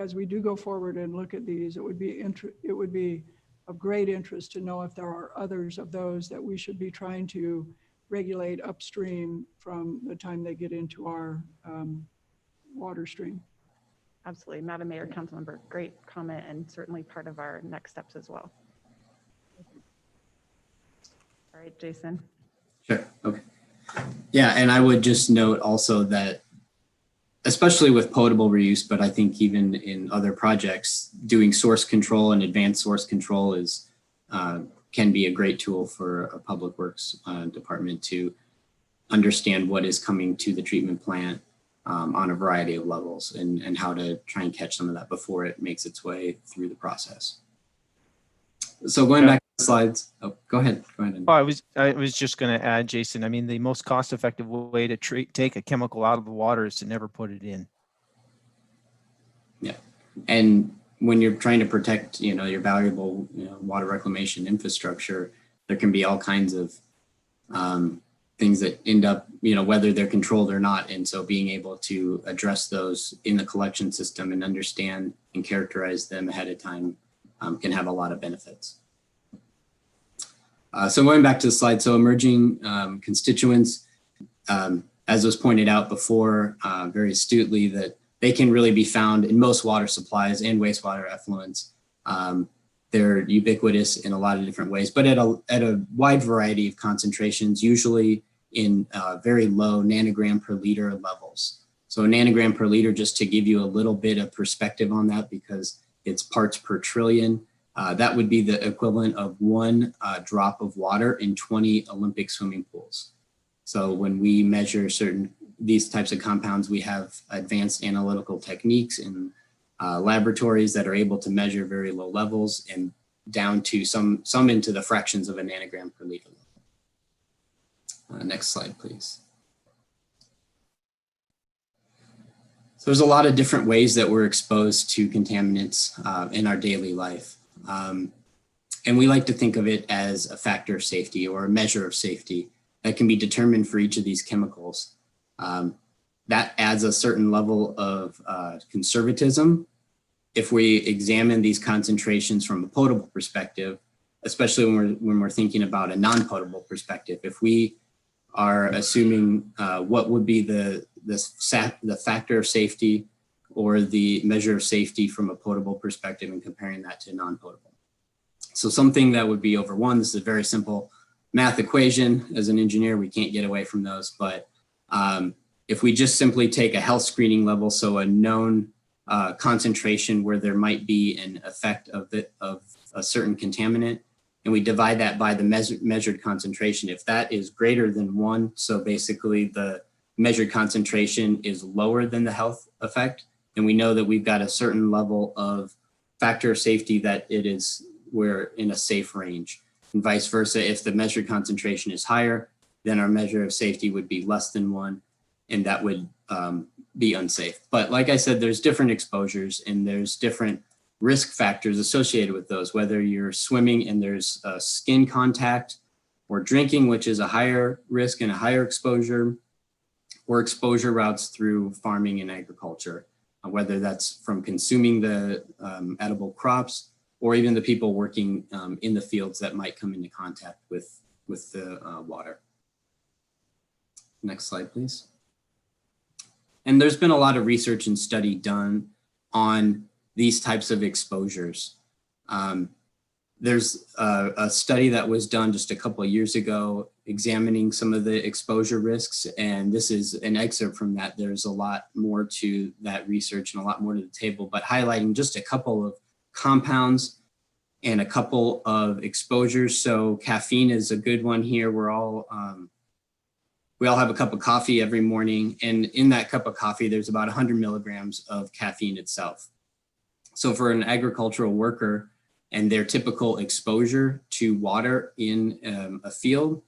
go forward and look at these, it would be of great interest to know if there are others of those that we should be trying to regulate upstream from the time they get into our water stream.
Absolutely, Madam Mayor, Councilmember, great comment, and certainly part of our next steps as well. All right, Jason.
Sure. Okay. Yeah, and I would just note also that, especially with potable reuse, but I think even in other projects, doing source control and advanced source control can be a great tool for a public works department to understand what is coming to the treatment plant on a variety of levels, and how to try and catch some of that before it makes its way through the process. So going back to the slides, go ahead.
Oh, I was just going to add, Jason, I mean, the most cost-effective way to take a chemical out of the water is to never put it in.
Yeah. And when you're trying to protect, your valuable water reclamation infrastructure, there can be all kinds of things that end up, whether they're controlled or not. And so being able to address those in the collection system and understand and characterize them ahead of time can have a lot of benefits. So going back to the slide, so emerging constituents, as was pointed out before very astutely, that they can really be found in most water supplies and wastewater effluents. They're ubiquitous in a lot of different ways, but at a wide variety of concentrations, usually in very low nanogram per liter levels. So a nanogram per liter, just to give you a little bit of perspective on that, because it's parts per trillion, that would be the equivalent of 1 drop of water in 20 Olympic swimming pools. So when we measure these types of compounds, we have advanced analytical techniques in laboratories that are able to measure very low levels and down to some into the fractions of a nanogram per liter. Next slide, please. So there's a lot of different ways that we're exposed to contaminants in our daily life. And we like to think of it as a factor of safety or a measure of safety that can be determined for each of these chemicals. That adds a certain level of conservatism. If we examine these concentrations from a potable perspective, especially when we're thinking about a non-potable perspective, if we are assuming what would be the factor of safety or the measure of safety from a potable perspective and comparing that to non-potable. So something that would be over 1, this is a very simple math equation. As an engineer, we can't get away from those, but if we just simply take a health screening level, so a known concentration where there might be an effect of a certain contaminant, and we divide that by the measured concentration. If that is greater than 1, so basically the measured concentration is lower than the health effect, then we know that we've got a certain level of factor of safety that we're in a safe range. And vice versa, if the measured concentration is higher, then our measure of safety would be less than 1, and that would be unsafe. But like I said, there's different exposures and there's different risk factors associated with those, whether you're swimming and there's skin contact, or drinking, which is a higher risk and a higher exposure, or exposure routes through farming and agriculture, whether that's from consuming the edible crops or even the people working in the fields that might come into contact with the water. Next slide, please. And there's been a lot of research and study done on these types of exposures. There's a study that was done just a couple of years ago examining some of the exposure risks, and this is an excerpt from that. There's a lot more to that research and a lot more to the table, but highlighting just a couple of compounds and a couple of exposures. So caffeine is a good one here. We all have a cup of coffee every morning, and in that cup of coffee, there's about 100 milligrams of caffeine itself. So for an agricultural worker and their typical exposure to water in a field,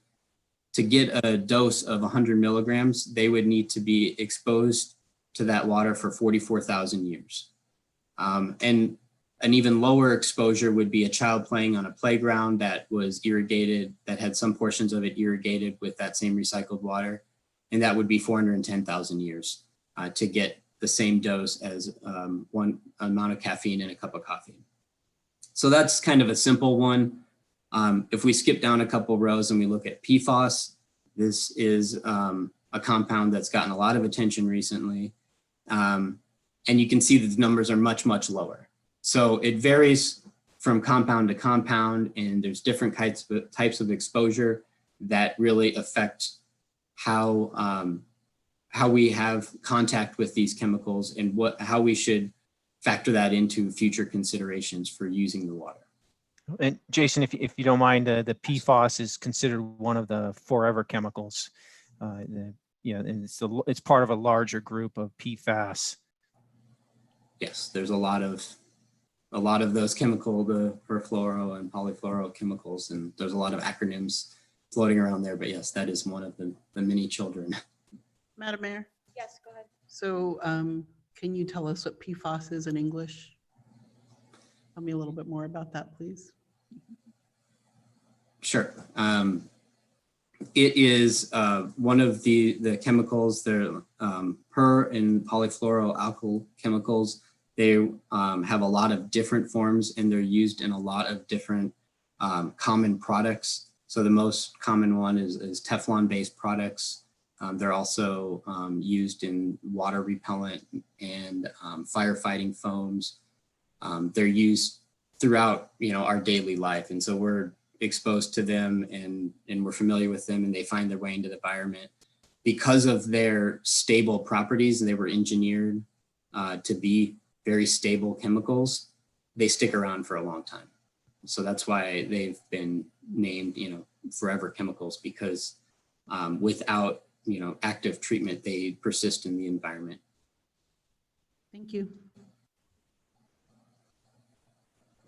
to get a dose of 100 milligrams, they would need to be exposed to that water for 44,000 years. And an even lower exposure would be a child playing on a playground that was irrigated, that had some portions of it irrigated with that same recycled water. And that would be 410,000 years to get the same dose as one amount of caffeine in a cup of coffee. So that's kind of a simple one. If we skip down a couple rows and we look at PFAS, this is a compound that's gotten a lot of attention recently. And you can see that the numbers are much, much lower. So it varies from compound to compound, and there's different types of exposure that really affect how we have contact with these chemicals and how we should factor that into future considerations for using the water.
And Jason, if you don't mind, the PFAS is considered one of the forever chemicals. And it's part of a larger group of PFAS.
Yes, there's a lot of those chemical, the perfluoro and polyfluoro chemicals, and there's a lot of acronyms floating around there. But yes, that is one of the many children.
Madam Mayor?
Yes, go ahead.
So can you tell us what PFAS is in English? Tell me a little bit more about that, please.
Sure. It is one of the chemicals. They're per and polyfluoroalkyl chemicals. They have a lot of different forms, and they're used in a lot of different common products. So the most common one is Teflon-based products. They're also used in water repellent and firefighting foams. They're used throughout, our daily life, and so we're exposed to them and we're familiar with them, and they find their way into the environment. Because of their stable properties, and they were engineered to be very stable chemicals, they stick around for a long time. So that's why they've been named, forever chemicals, because without, active treatment, they persist in the environment.
Thank you.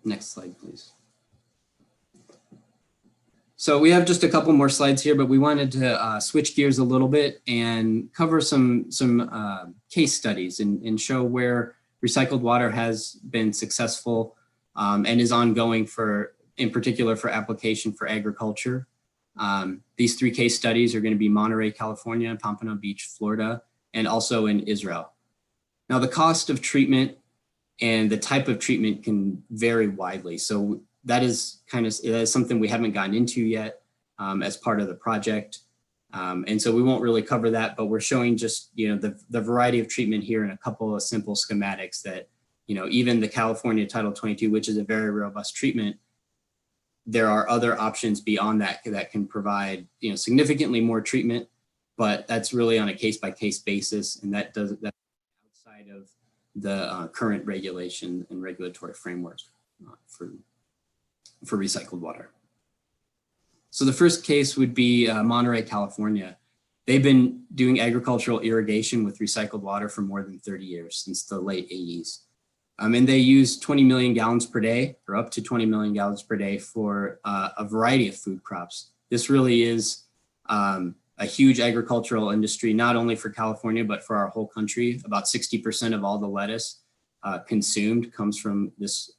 Next slide, please. So we have just a couple more slides here, but we wanted to switch gears a little bit and cover some case studies and show where recycled water has been successful and is ongoing in particular for application for agriculture. These 3 case studies are going to be Monterey, California, Pompano Beach, Florida, and also in Israel. Now, the cost of treatment and the type of treatment can vary widely. So that is something we haven't gotten into yet as part of the project. And so we won't really cover that, but we're showing just, the variety of treatment here in a couple of simple schematics that, even the California Title 22, which is a very robust treatment, there are other options beyond that that can provide, significantly more treatment, but that's really on a case-by-case basis. And that's outside of the current regulation and regulatory framework for recycled water. So the first case would be Monterey, California. They've been doing agricultural irrigation with recycled water for more than 30 years, since the late 80s. And they use 20 million gallons per day, or up to 20 million gallons per day, for a variety of food crops. This really is a huge agricultural industry, not only for California, but for our whole country. About 60% of all the lettuce consumed comes from this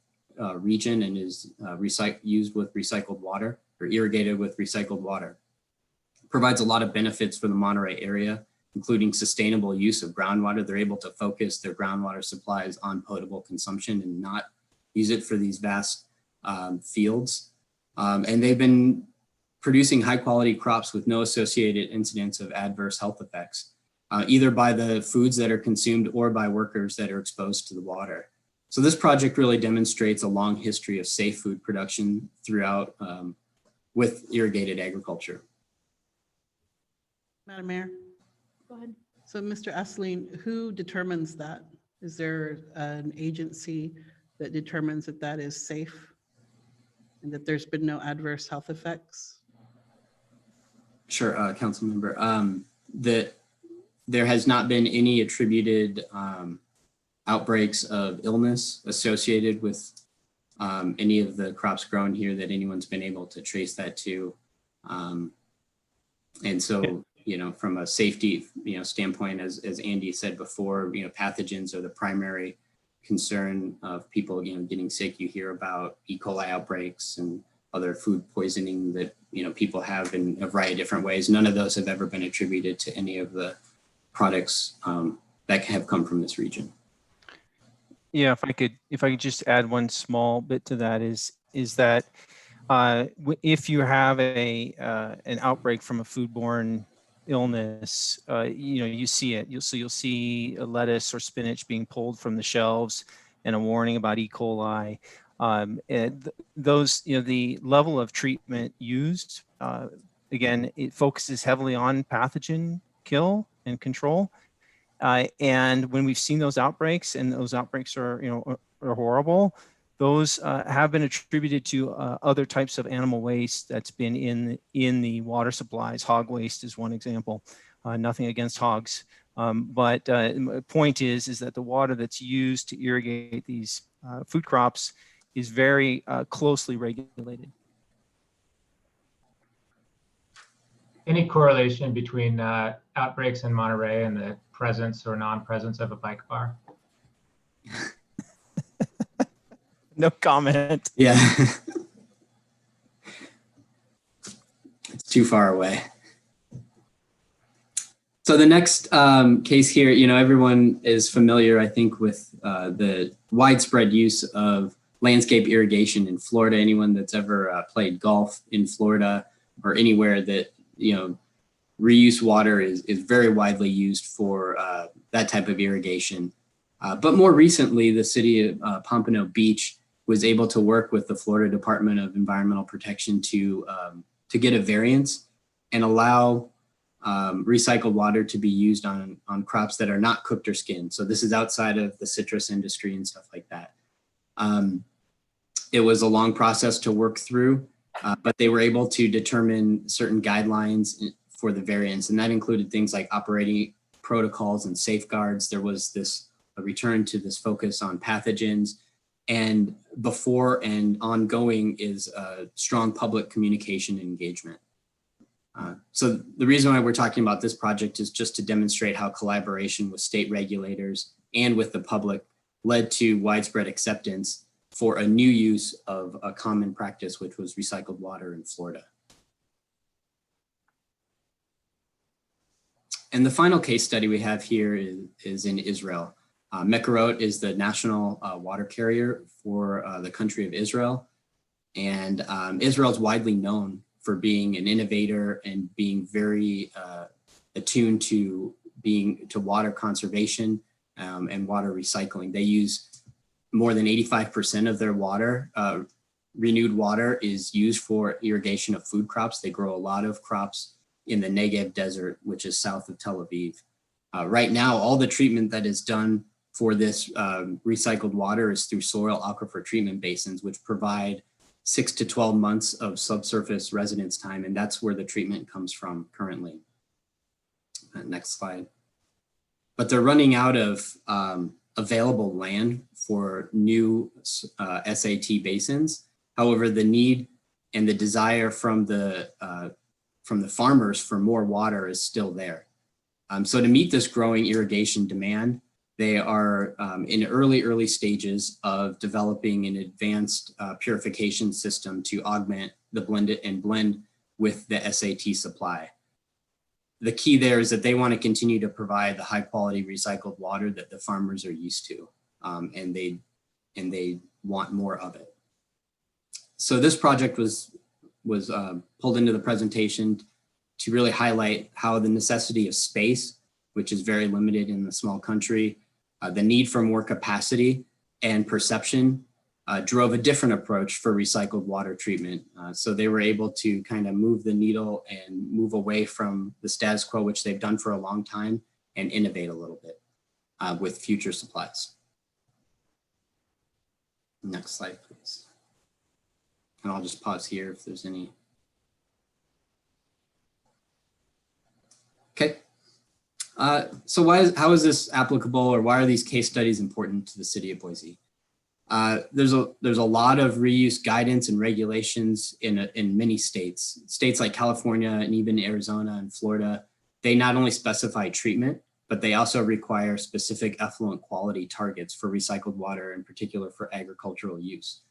region and is used with recycled water, or irrigated with recycled water. It provides a lot of benefits for the Monterey area, including sustainable use of groundwater. They're able to focus their groundwater supplies on potable consumption and not use it for these vast fields. And they've been producing high quality crops with no associated incidents of adverse health effects, either by the foods that are consumed or by workers that are exposed to the water. So this project really demonstrates a long history of safe food production throughout with irrigated agriculture.
Madam Mayor.
Go ahead.
So Mr. Esseling, who determines that? Is there an agency that determines that that is safe and that there's been no adverse health effects?
Sure, council member. There has not been any attributed outbreaks of illness associated with any of the crops grown here that anyone's been able to trace that to. And so, from a safety, standpoint, as Andy said before, pathogens are the primary concern of people, getting sick. You hear about E. coli outbreaks and other food poisoning that, people have in a variety of different ways. None of those have ever been attributed to any of the products that have come from this region.
Yeah, if I could just add one small bit to that is that if you have an outbreak from a foodborne illness, you see it. You'll see a lettuce or spinach being pulled from the shelves and a warning about E. coli. Those, the level of treatment used, again, it focuses heavily on pathogen kill and control. And when we've seen those outbreaks, and those outbreaks are horrible, those have been attributed to other types of animal waste that's been in the water supplies. Hog waste is one example. Nothing against hogs, but the point is that the water that's used to irrigate these food crops is very closely regulated.
Any correlation between outbreaks in Monterey and the presence or non-presence of a bike bar?
No comment.
Yeah. It's too far away. So the next case here, everyone is familiar, I think, with the widespread use of landscape irrigation in Florida. Anyone that's ever played golf in Florida or anywhere that, reuse water is very widely used for that type of irrigation. But more recently, the city of Pompano Beach was able to work with the Florida Department of Environmental Protection to get a variance and allow recycled water to be used on crops that are not cooked or skinned. So this is outside of the citrus industry and stuff like that. It was a long process to work through, but they were able to determine certain guidelines for the variance, and that included things like operating protocols and safeguards. There was a return to this focus on pathogens, and before and ongoing is strong public communication and engagement. So the reason why we're talking about this project is just to demonstrate how collaboration with state regulators and with the public led to widespread acceptance for a new use of a common practice, which was recycled water in Florida. And the final case study we have here is in Israel. Mekorot is the national water carrier for the country of Israel. And Israel is widely known for being an innovator and being very attuned to water conservation and water recycling. They use more than 85% of their water, renewed water, is used for irrigation of food crops. They grow a lot of crops in the Negev desert, which is south of Tel Aviv. Right now, all the treatment that is done for this recycled water is through soil aquifer treatment basins, which provide 6 to 12 months of subsurface residence time, and that's where the treatment comes from currently. Next slide. But they're running out of available land for new SAT basins. However, the need and the desire from the farmers for more water is still there. So to meet this growing irrigation demand, they are in early stages of developing an advanced purification system to augment the blend with the SAT supply. The key there is that they want to continue to provide the high quality recycled water that the farmers are used to, and they want more of it. So this project was pulled into the presentation to really highlight how the necessity of space, which is very limited in the small country, the need for more capacity and perception drove a different approach for recycled water treatment. So they were able to kind of move the needle and move away from the status quo, which they've done for a long time, and innovate a little bit with future supplies. Next slide, please. And I'll just pause here if there's any. Okay. So how is this applicable, or why are these case studies important to the city of Boise? There's a lot of reuse guidance and regulations in many states. States like California and even Arizona and Florida, they not only specify treatment, but they also require specific effluent quality targets for recycled water, in particular for agricultural use.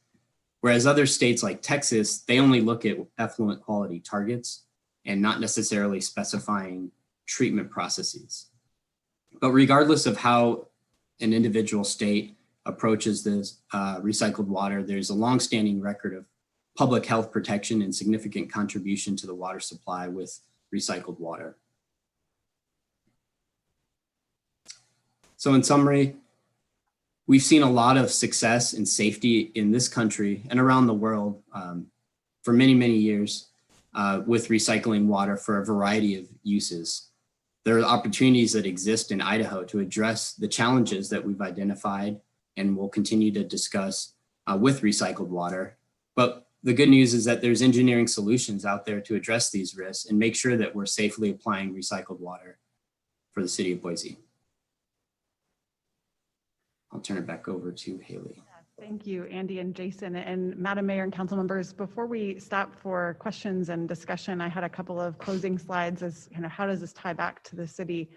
Whereas other states like Texas, they only look at effluent quality targets and not necessarily specifying treatment processes. But regardless of how an individual state approaches this recycled water, there's a longstanding record of public health protection and significant contribution to the water supply with recycled water. So in summary, we've seen a lot of success and safety in this country and around the world for many, many years with recycling water for a variety of uses. There are opportunities that exist in Idaho to address the challenges that we've identified and will continue to discuss with recycled water. But the good news is that there's engineering solutions out there to address these risks and make sure that we're safely applying recycled water for the city of Boise. I'll turn it back over to Haley.
Thank you, Andy and Jason. And Madam Mayor and council members, before we stop for questions and discussion, I had a couple of closing slides as kind of how does this tie back to the city.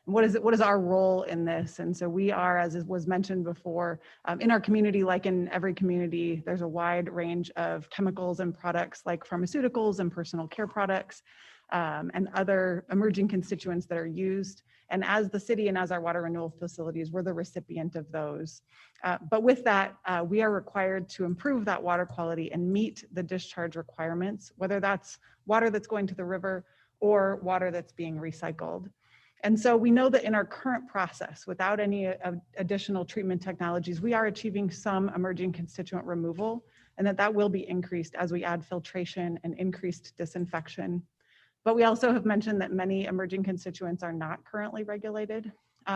what is our role in this? And so we are, as was mentioned before, in our community, like in every community, there's a wide range of chemicals and products like pharmaceuticals and personal care products and other emerging constituents that are used. And as the city and as our water renewal facilities, we're the recipient of those. But with that, we are required to improve that water quality and meet the discharge requirements, whether that's water that's going to the river or water that's being recycled. And so we know that in our current process, without any additional treatment technologies, we are achieving some emerging constituent removal, and that will be increased as we add filtration and increased disinfection. But we also have mentioned that many emerging constituents are not currently regulated.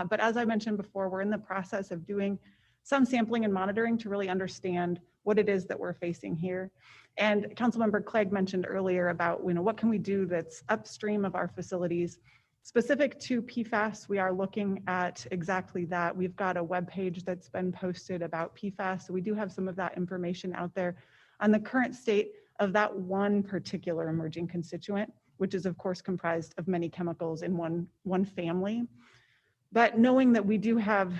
But as I mentioned before, we're in the process of doing some sampling and monitoring to really understand what it is that we're facing here. And Councilmember Clegg mentioned earlier about, what can we do that's upstream of our facilities. Specific to PFAS, we are looking at exactly that. We've got a webpage that's been posted about PFAS. So we do have some of that information out there on the current state of that one particular emerging constituent, which is of course comprised of many chemicals in one family. But knowing that we do have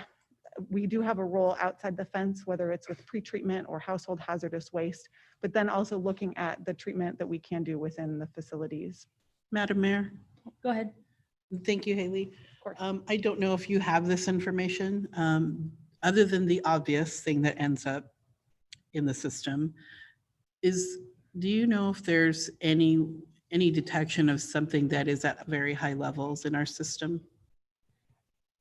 a role outside the fence, whether it's with pretreatment or household hazardous waste, but then also looking at the treatment that we can do within the facilities.
Madam Mayor.
Go ahead.
Thank you, Haley.
Of course.
I don't know if you have this information, other than the obvious thing that ends up in the system. Do you know if there's any detection of something that is at very high levels in our system?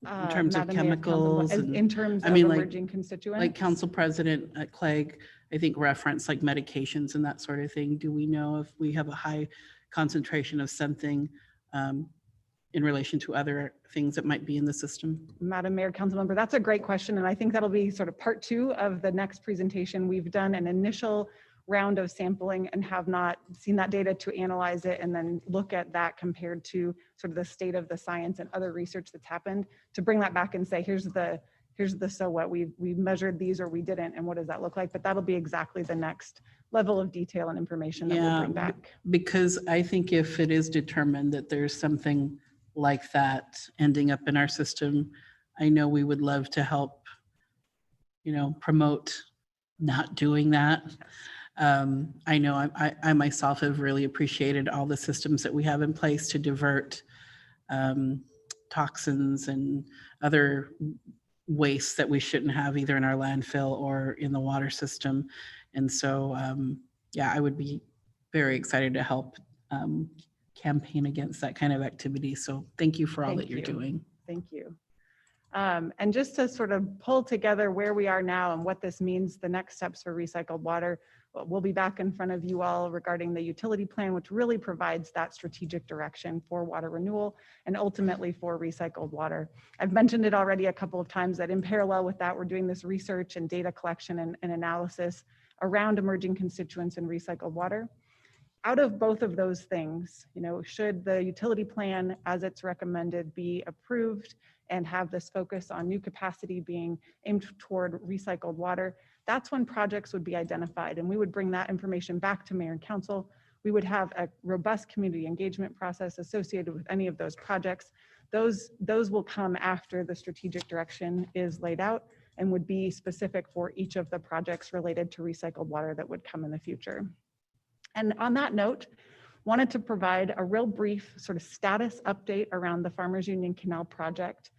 In terms of
Madam Mayor,
chemicals?
in terms of
like
emerging constituents?
Like Council President Clegg, I think referenced like medications and that sort of thing. Do we know if we have a high concentration of something in relation to other things that might be in the system?
Madam Mayor, Councilmember, that's a great question. And I think that'll be sort of part 2 of the next presentation. We've done an initial round of sampling and have not seen that data to analyze it and then look at that compared to sort of the state of the science and other research that's happened to bring that back and say, here's the so what, we measured these or we didn't, and what does that look like? But that'll be exactly the next level of detail and information that we'll bring back.
Because I think if it is determined that there's something like that ending up in our system, I know we would love to help, promote not doing that. I know I myself have really appreciated all the systems that we have in place to divert toxins and other wastes that we shouldn't have either in our landfill or in the water system. And so, yeah, I would be very excited to help campaign against that kind of activity. So thank you for all that you're doing.
Thank you. And just to sort of pull together where we are now and what this means, the next steps for recycled water, we'll be back in front of you all regarding the utility plan, which really provides that strategic direction for water renewal and ultimately for recycled water. I've mentioned it already a couple of times that in parallel with that, we're doing this research and data collection and analysis around emerging constituents in recycled water. Out of both of those things, should the utility plan as it's recommended be approved and have this focus on new capacity being aimed toward recycled water, that's when projects would be identified, and we would bring that information back to Mayor and Council. We would have a robust community engagement process associated with any of those projects. Those will come after the strategic direction is laid out and would be specific for each of the projects related to recycled water that would come in the future. And on that note, wanted to provide a real brief sort of status update around the Farmers Union Canal project.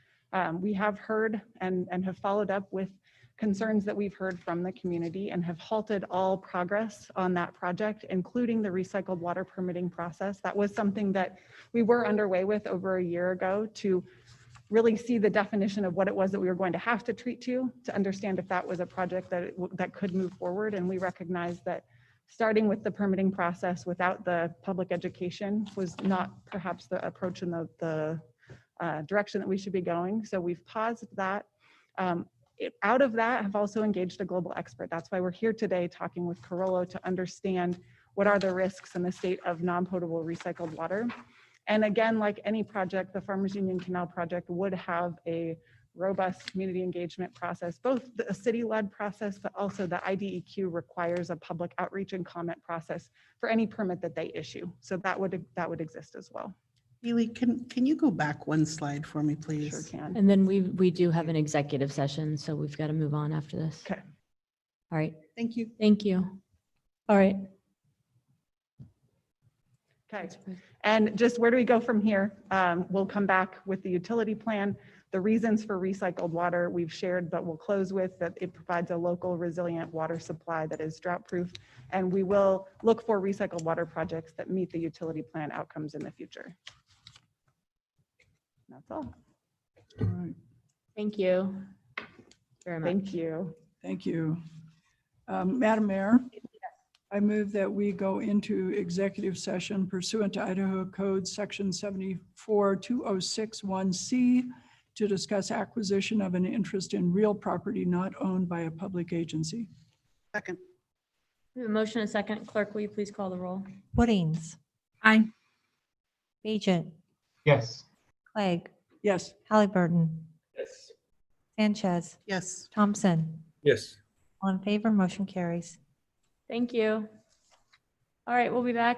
We have heard and have followed up with concerns that we've heard from the community and have halted all progress on that project, including the recycled water permitting process. That was something that we were underway with over a year ago to really see the definition of what it was that we were going to have to treat to understand if that was a project that could move forward. And we recognize that starting with the permitting process without the public education was not perhaps the approach in the direction that we should be going. So we've paused that. Out of that, have also engaged a global expert. That's why we're here today talking with Carollo to understand what are the risks in the state of non-potable recycled water. And again, like any project, the Farmers Union Canal project would have a robust community engagement process, both a city-led process, but also the IDEQ requires a public outreach and comment process for any permit that they issue. So that would exist as well.
Haley, can you go back one slide for me, please?
Sure can.
And then we do have an executive session, so we've got to move on after this.
Okay.
All right.
Thank you.
Thank you. All right.
Okay. And just where do we go from here? We'll come back with the utility plan. The reasons for recycled water we've shared, but we'll close with that it provides a local resilient water supply that is drought proof. And we will look for recycled water projects that meet the utility plan outcomes in the future. That's all.
All right,
Thank you very much.
Thank you.
thank you. Madam Mayor, I move that we go into executive session pursuant to Idaho Code Section 74-2061C to discuss acquisition of an interest in real property not owned by a public agency.
Second.
We have a motion and a second. Clerk, will you please call the roll?
Woodings,
Aye.
Bajent,
Yes.
Clegg,
Yes.
Halliburton,
Yes.
Sanchez,
Yes.
Thompson.
Yes.
All in favor, motion carries.
Thank you. All right, we'll be back